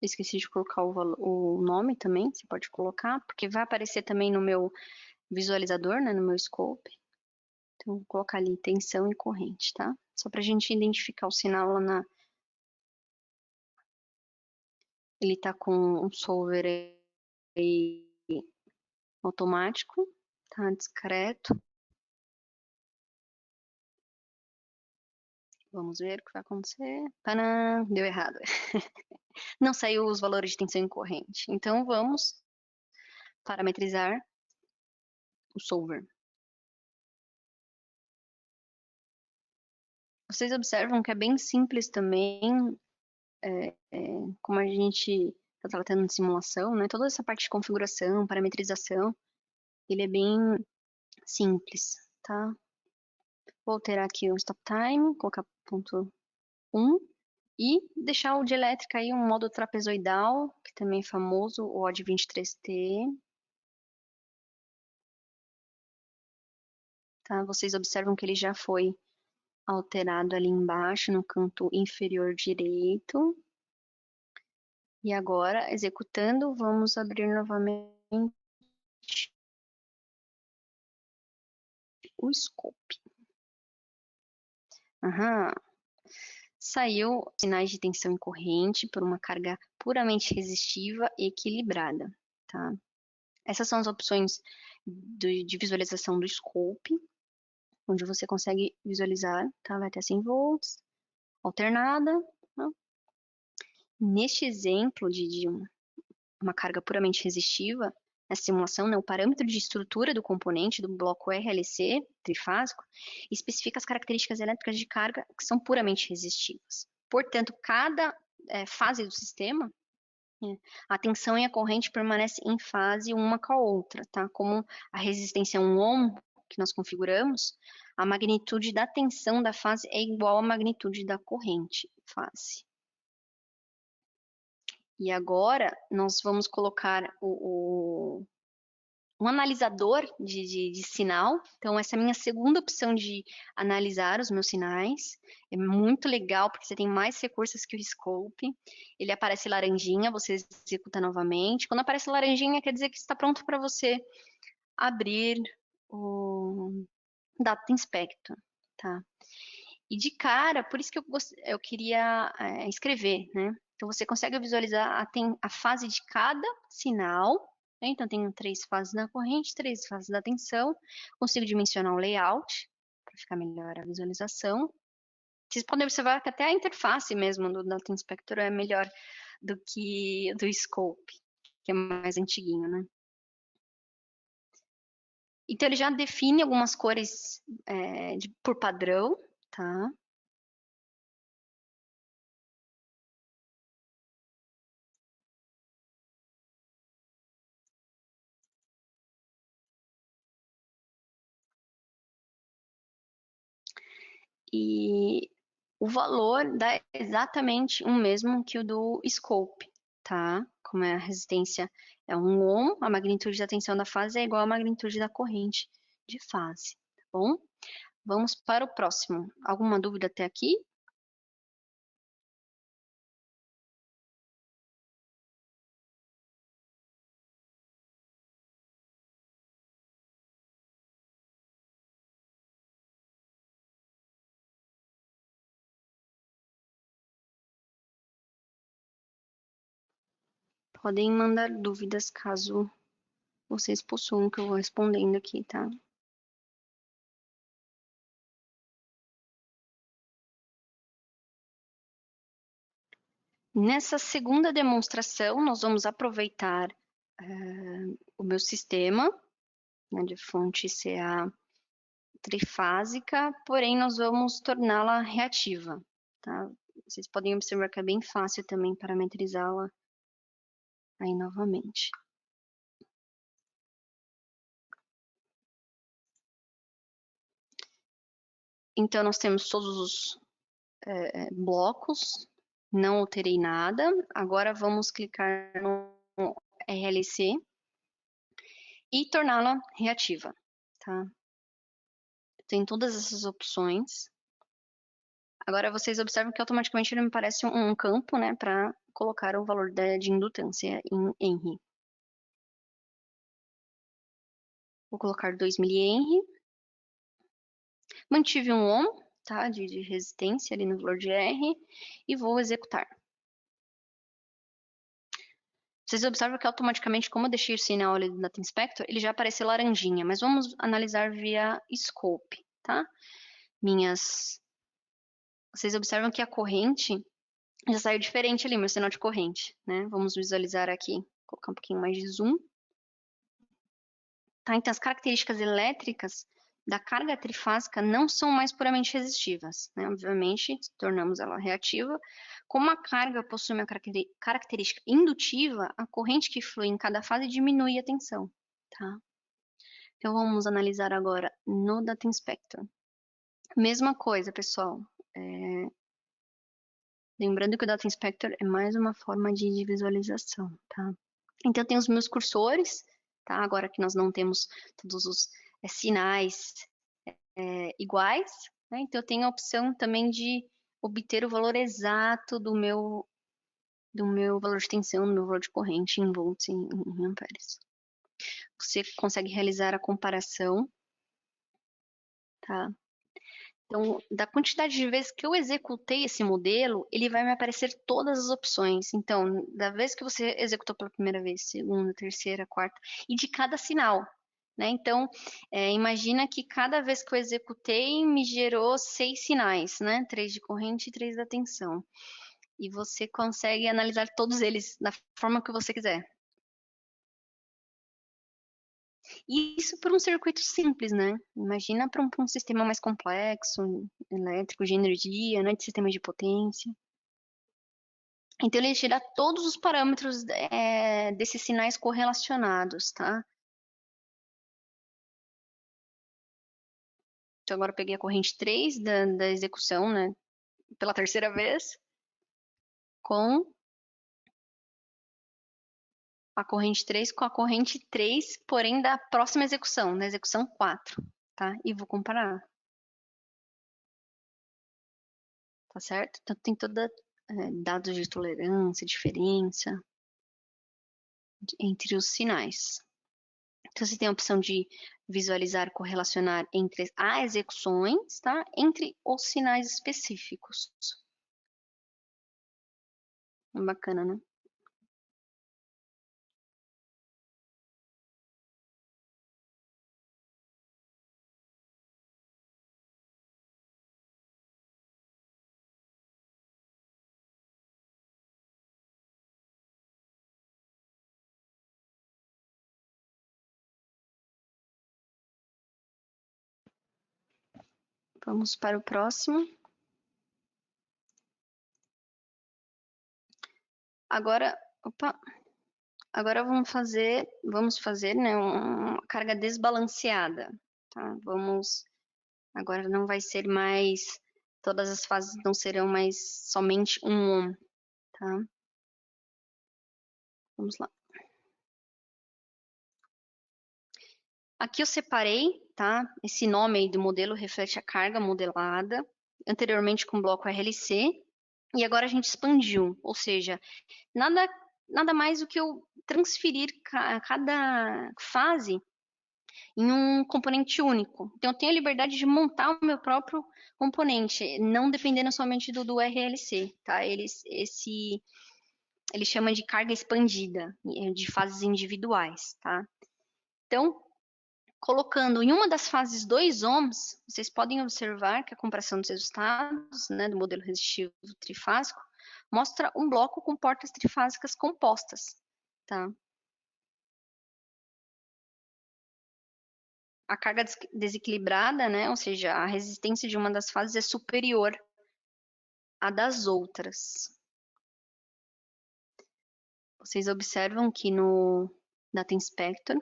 Esqueci de colocar o nome também, você pode colocar, porque vai aparecer também no meu visualizador, né, no meu scope. Então, vou colocar ali tensão e corrente, tá? Só para a gente identificar o sinal lá na... Ele tá com um solver aí automático, tá? Discreto. Vamos ver o que vai acontecer. Tadã, deu errado. Não saiu os valores de tensão em corrente. Então, vamos parametrizar o solver. Vocês observam que é bem simples também, como a gente está tratando de simulação, né? Toda essa parte de configuração, parametrização, ele é bem simples, tá? Vou alterar aqui o stop time, colocar ponto 1 e deixar o de elétrica aí um modo trapezoidal, que também é famoso, o OD 23T. Tá? Vocês observam que ele já foi alterado ali embaixo, no canto inferior direito. E agora, executando, vamos abrir novamente o scope. Aham. Saiu sinais de tensão em corrente por uma carga puramente resistiva e equilibrada, tá? Essas são as opções de visualização do scope, onde você consegue visualizar, tá? Vai até 100 volts, alternada, tá? Neste exemplo de uma carga puramente resistiva, essa simulação, né, o parâmetro de estrutura do componente do bloco RLC trifásico especifica as características elétricas de carga que são puramente resistivas. Portanto, cada fase do sistema, a tensão e a corrente permanecem em fase uma com a outra, tá? Como a resistência 1 ohm que nós configuramos, a magnitude da tensão da fase é igual à magnitude da corrente fase. E agora nós vamos colocar um analisador de sinal. Então, essa é a minha segunda opção de analisar os meus sinais. É muito legal, porque você tem mais recursos que o scope. Ele aparece laranjinha, você executa novamente. Quando aparece laranjinha, quer dizer que está pronto para você abrir o Data Inspector, tá? E de cara, por isso que eu queria escrever, né? Então, você consegue visualizar a fase de cada sinal, né? Então, tem 3 fases da corrente, 3 fases da tensão. Consigo dimensionar o layout, para ficar melhor a visualização. Vocês podem observar que até a interface mesmo do Data Inspector é melhor do que do Scope, que é mais antiguinho, né? Então, ele já define algumas cores por padrão, tá? E o valor dá exatamente o mesmo que o do scope, tá? Como é a resistência é 1 ohm, a magnitude da tensão da fase é igual à magnitude da corrente de fase, tá bom? Vamos para o próximo. Alguma dúvida até aqui? Podem mandar dúvidas caso vocês possuam, que eu vou respondendo aqui, tá? Nessa segunda demonstração, nós vamos aproveitar o meu sistema, né, de fonte CA trifásica, porém nós vamos torná-la reativa, tá? Vocês podem observar que é bem fácil também parametrizá-la aí novamente. Então, nós temos todos os blocos, não alterei nada. Agora, vamos clicar no RLC e torná-la reativa, tá? Tem todas essas opções. Agora, vocês observam que automaticamente ele me parece um campo, né, para colocar o valor de indutância em Henry. Vou colocar 2 mH. Mantive um ohm, tá, de resistência ali no valor de R e vou executar. Vocês observam que automaticamente, como eu deixei o sinal ali do Data Inspector, ele já apareceu laranjinha, mas vamos analisar via Scope, tá? vocês observam que a corrente já saiu diferente ali, meu sinal de corrente, né? Vamos visualizar aqui, colocar um pouquinho mais de zoom. Tá? Então, as características elétricas da carga trifásica não são mais puramente resistivas, né? Obviamente, tornamos ela reativa. Como a carga possui uma característica indutiva, a corrente que flui em cada fase diminui a tensão, tá? Então, vamos analisar agora no Data Inspector. Mesma coisa, pessoal. Lembrando que o Data Inspector é mais uma forma de visualização, tá? Então, eu tenho os meus cursores, tá? Agora que nós não temos todos os sinais iguais, né? Então, eu tenho a opção também de obter o valor exato do meu valor de tensão, do meu valor de corrente em volts, em amperes. Você consegue realizar a comparação, tá? Então, da quantidade de vezes que eu executei esse modelo, ele vai me aparecer todas as opções. Então, da vez que você executou pela primeira vez, segunda, terceira, quarta, e de cada sinal, né? Então, imagina que cada vez que eu executei, me gerou 6 sinais, né? 3 de corrente e 3 da tensão. E você consegue analisar todos eles da forma que você quiser. Isso para um circuito simples, né? Imagina para um sistema mais complexo, elétrico, de energia, né? De sistema de potência. Então, ele tira todos os parâmetros desses sinais correlacionados, tá? Então, agora eu peguei a corrente 3 da execução, né? Pela terceira vez, com a corrente 3 com a corrente 3, porém da próxima execução, da execução 4, tá? E vou comparar, tá certo? Então, tem toda dados de tolerância, diferença entre os sinais. Então, você tem a opção de visualizar, correlacionar entre as execuções, tá? Entre os sinais específicos. Bacana, né? Vamos para o próximo. Agora, agora vamos fazer, né, uma carga desbalanceada, tá? Agora não vai ser mais, todas as fases não serão mais somente um ohm, tá? Vamos lá. Aqui eu separei, tá? Esse nome aí do modelo reflete a carga modelada, anteriormente com o bloco RLC, e agora a gente expandiu, ou seja, nada mais do que eu transferir cada fase em um componente único. Então, eu tenho a liberdade de montar o meu próprio componente, não dependendo somente do RLC, tá? Ele chama de carga expandida, de fases individuais, tá? Então, colocando em uma das fases 2 ohms, vocês podem observar que a comparação dos resultados, né, do modelo resistivo trifásico mostra um bloco com portas trifásicas compostas, tá? A carga desequilibrada, né, ou seja, a resistência de uma das fases é superior à das outras. Vocês observam que no Data Inspector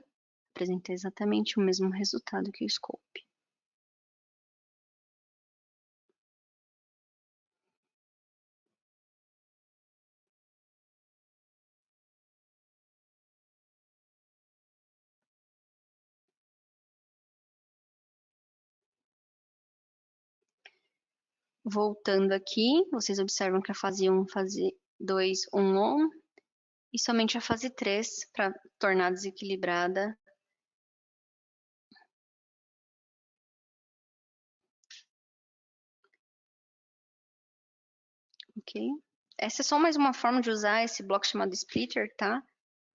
apresenta exatamente o mesmo resultado que o Scope. Voltando aqui, vocês observam que a fase 1, fase 2, 1 ohm, e somente a fase 3 para tornar desequilibrada. Ok? Essa é só mais uma forma de usar esse bloco chamado splitter, tá?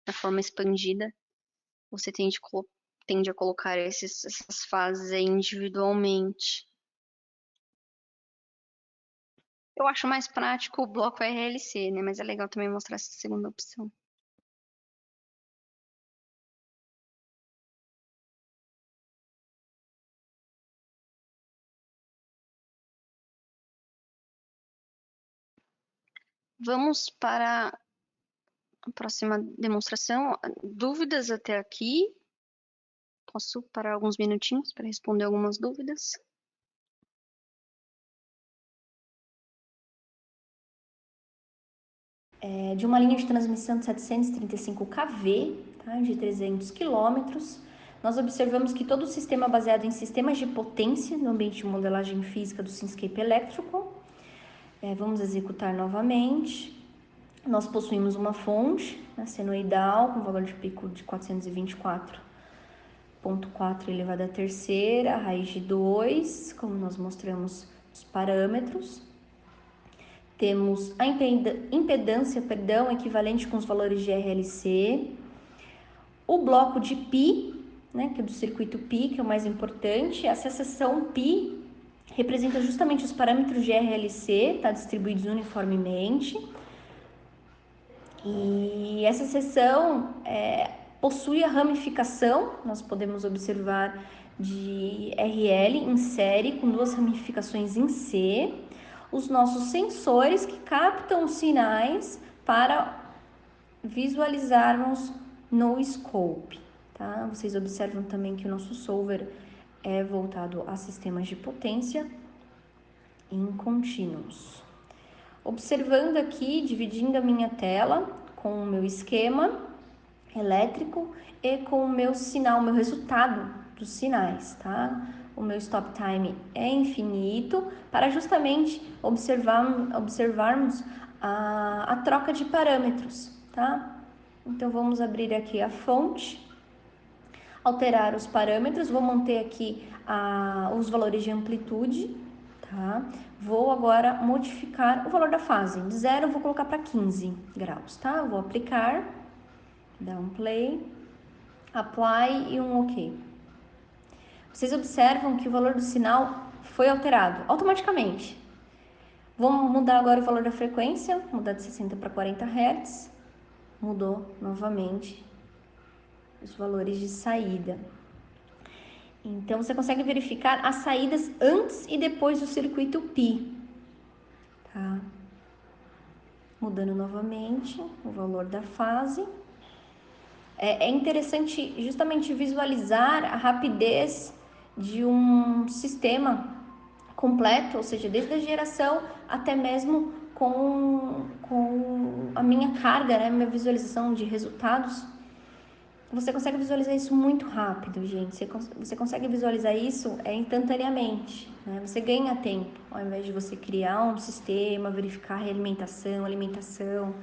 Na forma expandida. Você tende a colocar essas fases aí individualmente. Eu acho mais prático o bloco RLC, né? Mas é legal também mostrar essa segunda opção. Vamos para a próxima demonstração. Dúvidas até aqui? Posso parar alguns minutinhos para responder algumas dúvidas? De uma linha de transmissão de 735 kV, tá, de 300 km, nós observamos que todo o sistema baseado em sistemas de potência no ambiente de modelagem física do Simscape Electrical. Vamos executar novamente. Nós possuímos uma fonte, senoidal, com valor de pico de 424,4 elevado à terceira, raiz de 2, como nós mostramos os parâmetros. Temos a impedância, equivalente com os valores de RLC. O bloco de Pi, né, que é do circuito Pi, que é o mais importante. Essa seção Pi representa justamente os parâmetros de RLC, tá, distribuídos uniformemente. E essa seção possui a ramificação, nós podemos observar, de RL em série, com duas ramificações em C. Os nossos sensores que captam os sinais para visualizarmos no scope. Tá? Vocês observam também que o nosso solver é voltado a sistemas de potência em contínuos. Observando aqui, dividindo a minha tela com o meu esquema elétrico e com o meu sinal, meu resultado dos sinais, tá? O meu stop time é infinito para justamente observarmos a troca de parâmetros, tá? Então vamos abrir aqui a fonte, alterar os parâmetros, vou manter aqui os valores de amplitude, tá? Vou agora modificar o valor da fase, de 0 eu vou colocar para 15 graus, tá? Vou aplicar, dar um play, apply e um OK. Vocês observam que o valor do sinal foi alterado automaticamente. Vamos mudar agora o valor da frequência, mudar de 60 para 40 Hz, mudou novamente os valores de saída. Então, você consegue verificar as saídas antes e depois do circuito Pi. Tá? Mudando novamente o valor da fase. É interessante justamente visualizar a rapidez de um sistema completo, ou seja, desde a geração até mesmo com a minha carga, né, minha visualização de resultados. Você consegue visualizar isso muito rápido, gente. Você consegue visualizar isso instantaneamente, né? Você ganha tempo, ao invés de você criar um sistema, verificar a alimentação,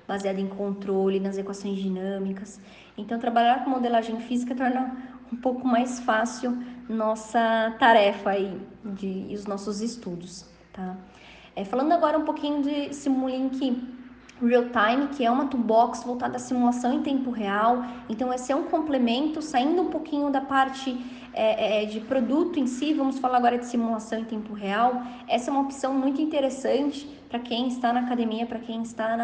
baseada em controle, nas equações dinâmicas. Então, trabalhar com modelagem física torna um pouco mais fácil nossa tarefa aí, e os nossos estudos, tá? Falando agora um pouquinho de Simulink Real-Time, que é uma toolbox voltada à simulação em tempo real. Então, esse é um complemento, saindo um pouquinho da parte de produto em si, vamos falar agora de simulação em tempo real. Essa é uma opção muito interessante para quem está na academia, para quem está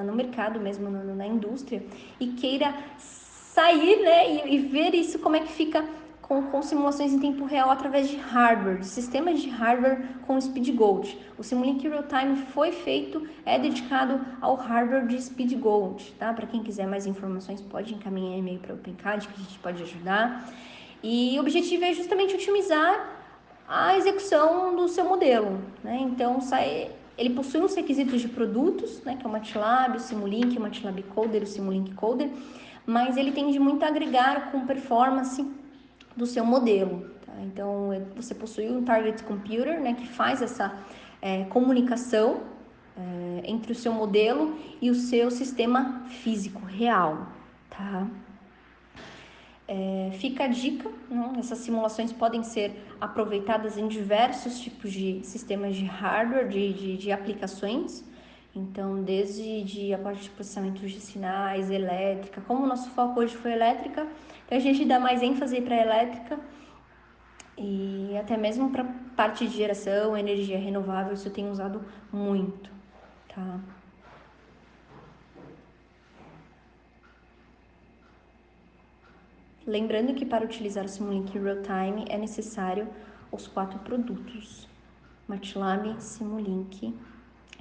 no mercado mesmo, na indústria, e queira sair, né, e ver isso, como é que fica com simulações em tempo real através de hardware, de sistemas de hardware com SpeedGold. O Simulink Real-Time foi feito, dedicado ao hardware de SpeedGold, tá? Para quem quiser mais informações, pode encaminhar e-mail para o OpenCAD, que a gente pode ajudar. E o objetivo é justamente otimizar a execução do seu modelo, né? Então, ele possui uns requisitos de produtos, né? Que é o MATLAB, o Simulink, o MATLAB Coder, o Simulink Coder, mas ele tende muito a agregar com performance do seu modelo. Tá? Então, você possui um target computer, né, que faz essa comunicação entre o seu modelo e o seu sistema físico real. Tá? Fica a dica, né? Essas simulações podem ser aproveitadas em diversos tipos de sistemas de hardware, de aplicações. Então, desde a parte de processamento de sinais, elétrica, como o nosso foco hoje foi elétrica, então a gente dá mais ênfase para a elétrica. E até mesmo para parte de geração, energia renovável, isso eu tenho usado muito, tá? Lembrando que para utilizar o Simulink Real-Time é necessário os 4 produtos: MATLAB, Simulink,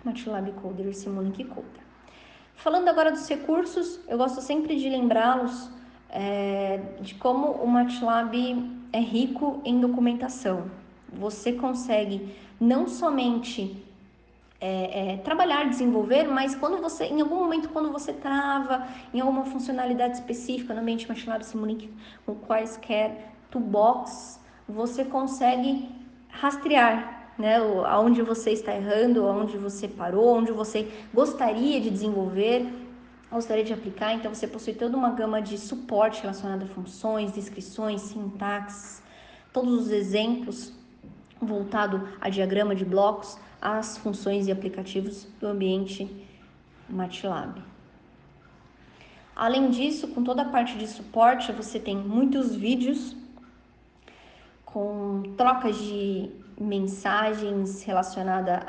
MATLAB Coder e Simulink Coder. Falando agora dos recursos, eu gosto sempre de lembrá-los de como o MATLAB é rico em documentação. Você consegue não somente trabalhar, desenvolver, mas quando você, em algum momento, quando você trava em alguma funcionalidade específica no ambiente MATLAB Simulink com quaisquer toolbox, você consegue rastrear, né, aonde você está errando, aonde você parou, onde você gostaria de desenvolver, gostaria de aplicar. Então você possui toda uma gama de suporte relacionado a funções, descrições, sintaxes, todos os exemplos voltado a diagrama de blocos, as funções e aplicativos do ambiente MATLAB. Além disso, com toda a parte de suporte, você tem muitos vídeos com trocas de mensagens relacionadas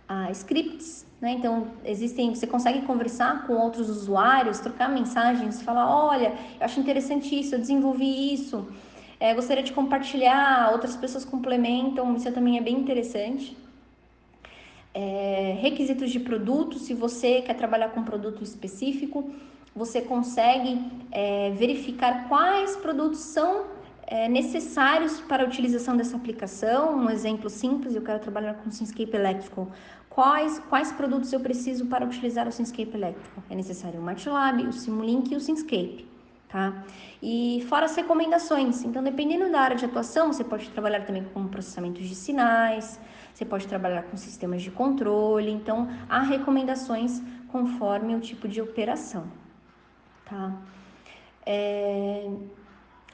a scripts, né? Então você consegue conversar com outros usuários, trocar mensagens, falar, olha, eu acho interessante isso, eu desenvolvi isso, gostaria de compartilhar, outras pessoas complementam, isso também é bem interessante. Requisitos de produto, se você quer trabalhar com um produto específico, você consegue verificar quais produtos são necessários para a utilização dessa aplicação. Um exemplo simples, eu quero trabalhar com Simscape elétrico. Quais produtos eu preciso para utilizar o Simscape elétrico? É necessário o MATLAB, o Simulink e o Simscape. Tá? E fora as recomendações, então dependendo da área de atuação, você pode trabalhar também com processamentos de sinais, você pode trabalhar com sistemas de controle, então há recomendações conforme o tipo de operação, tá?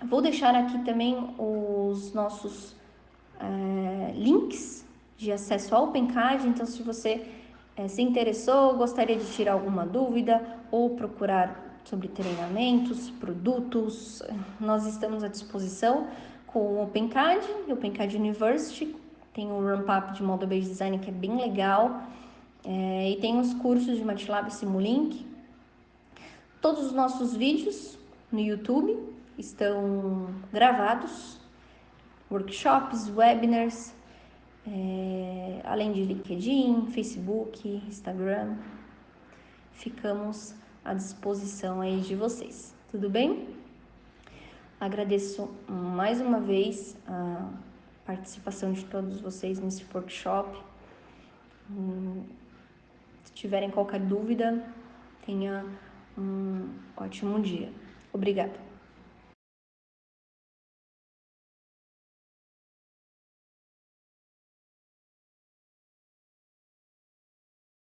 Vou deixar aqui também os nossos links de acesso ao OpenCAD, então se você se interessou, gostaria de tirar alguma dúvida ou procurar sobre treinamentos, produtos, nós estamos à disposição com o OpenCAD, o OpenCAD University, tem o Ramp Up de Model Based Design que é bem legal, e tem os cursos de MATLAB e Simulink. Todos os nossos vídeos no YouTube estão gravados, workshops, webinars, além de LinkedIn, Facebook, Instagram. Ficamos à disposição aí de vocês, tudo bem? Agradeço mais uma vez a participação de todos vocês nesse workshop. Se tiverem qualquer dúvida, tenha um ótimo dia. Obrigada.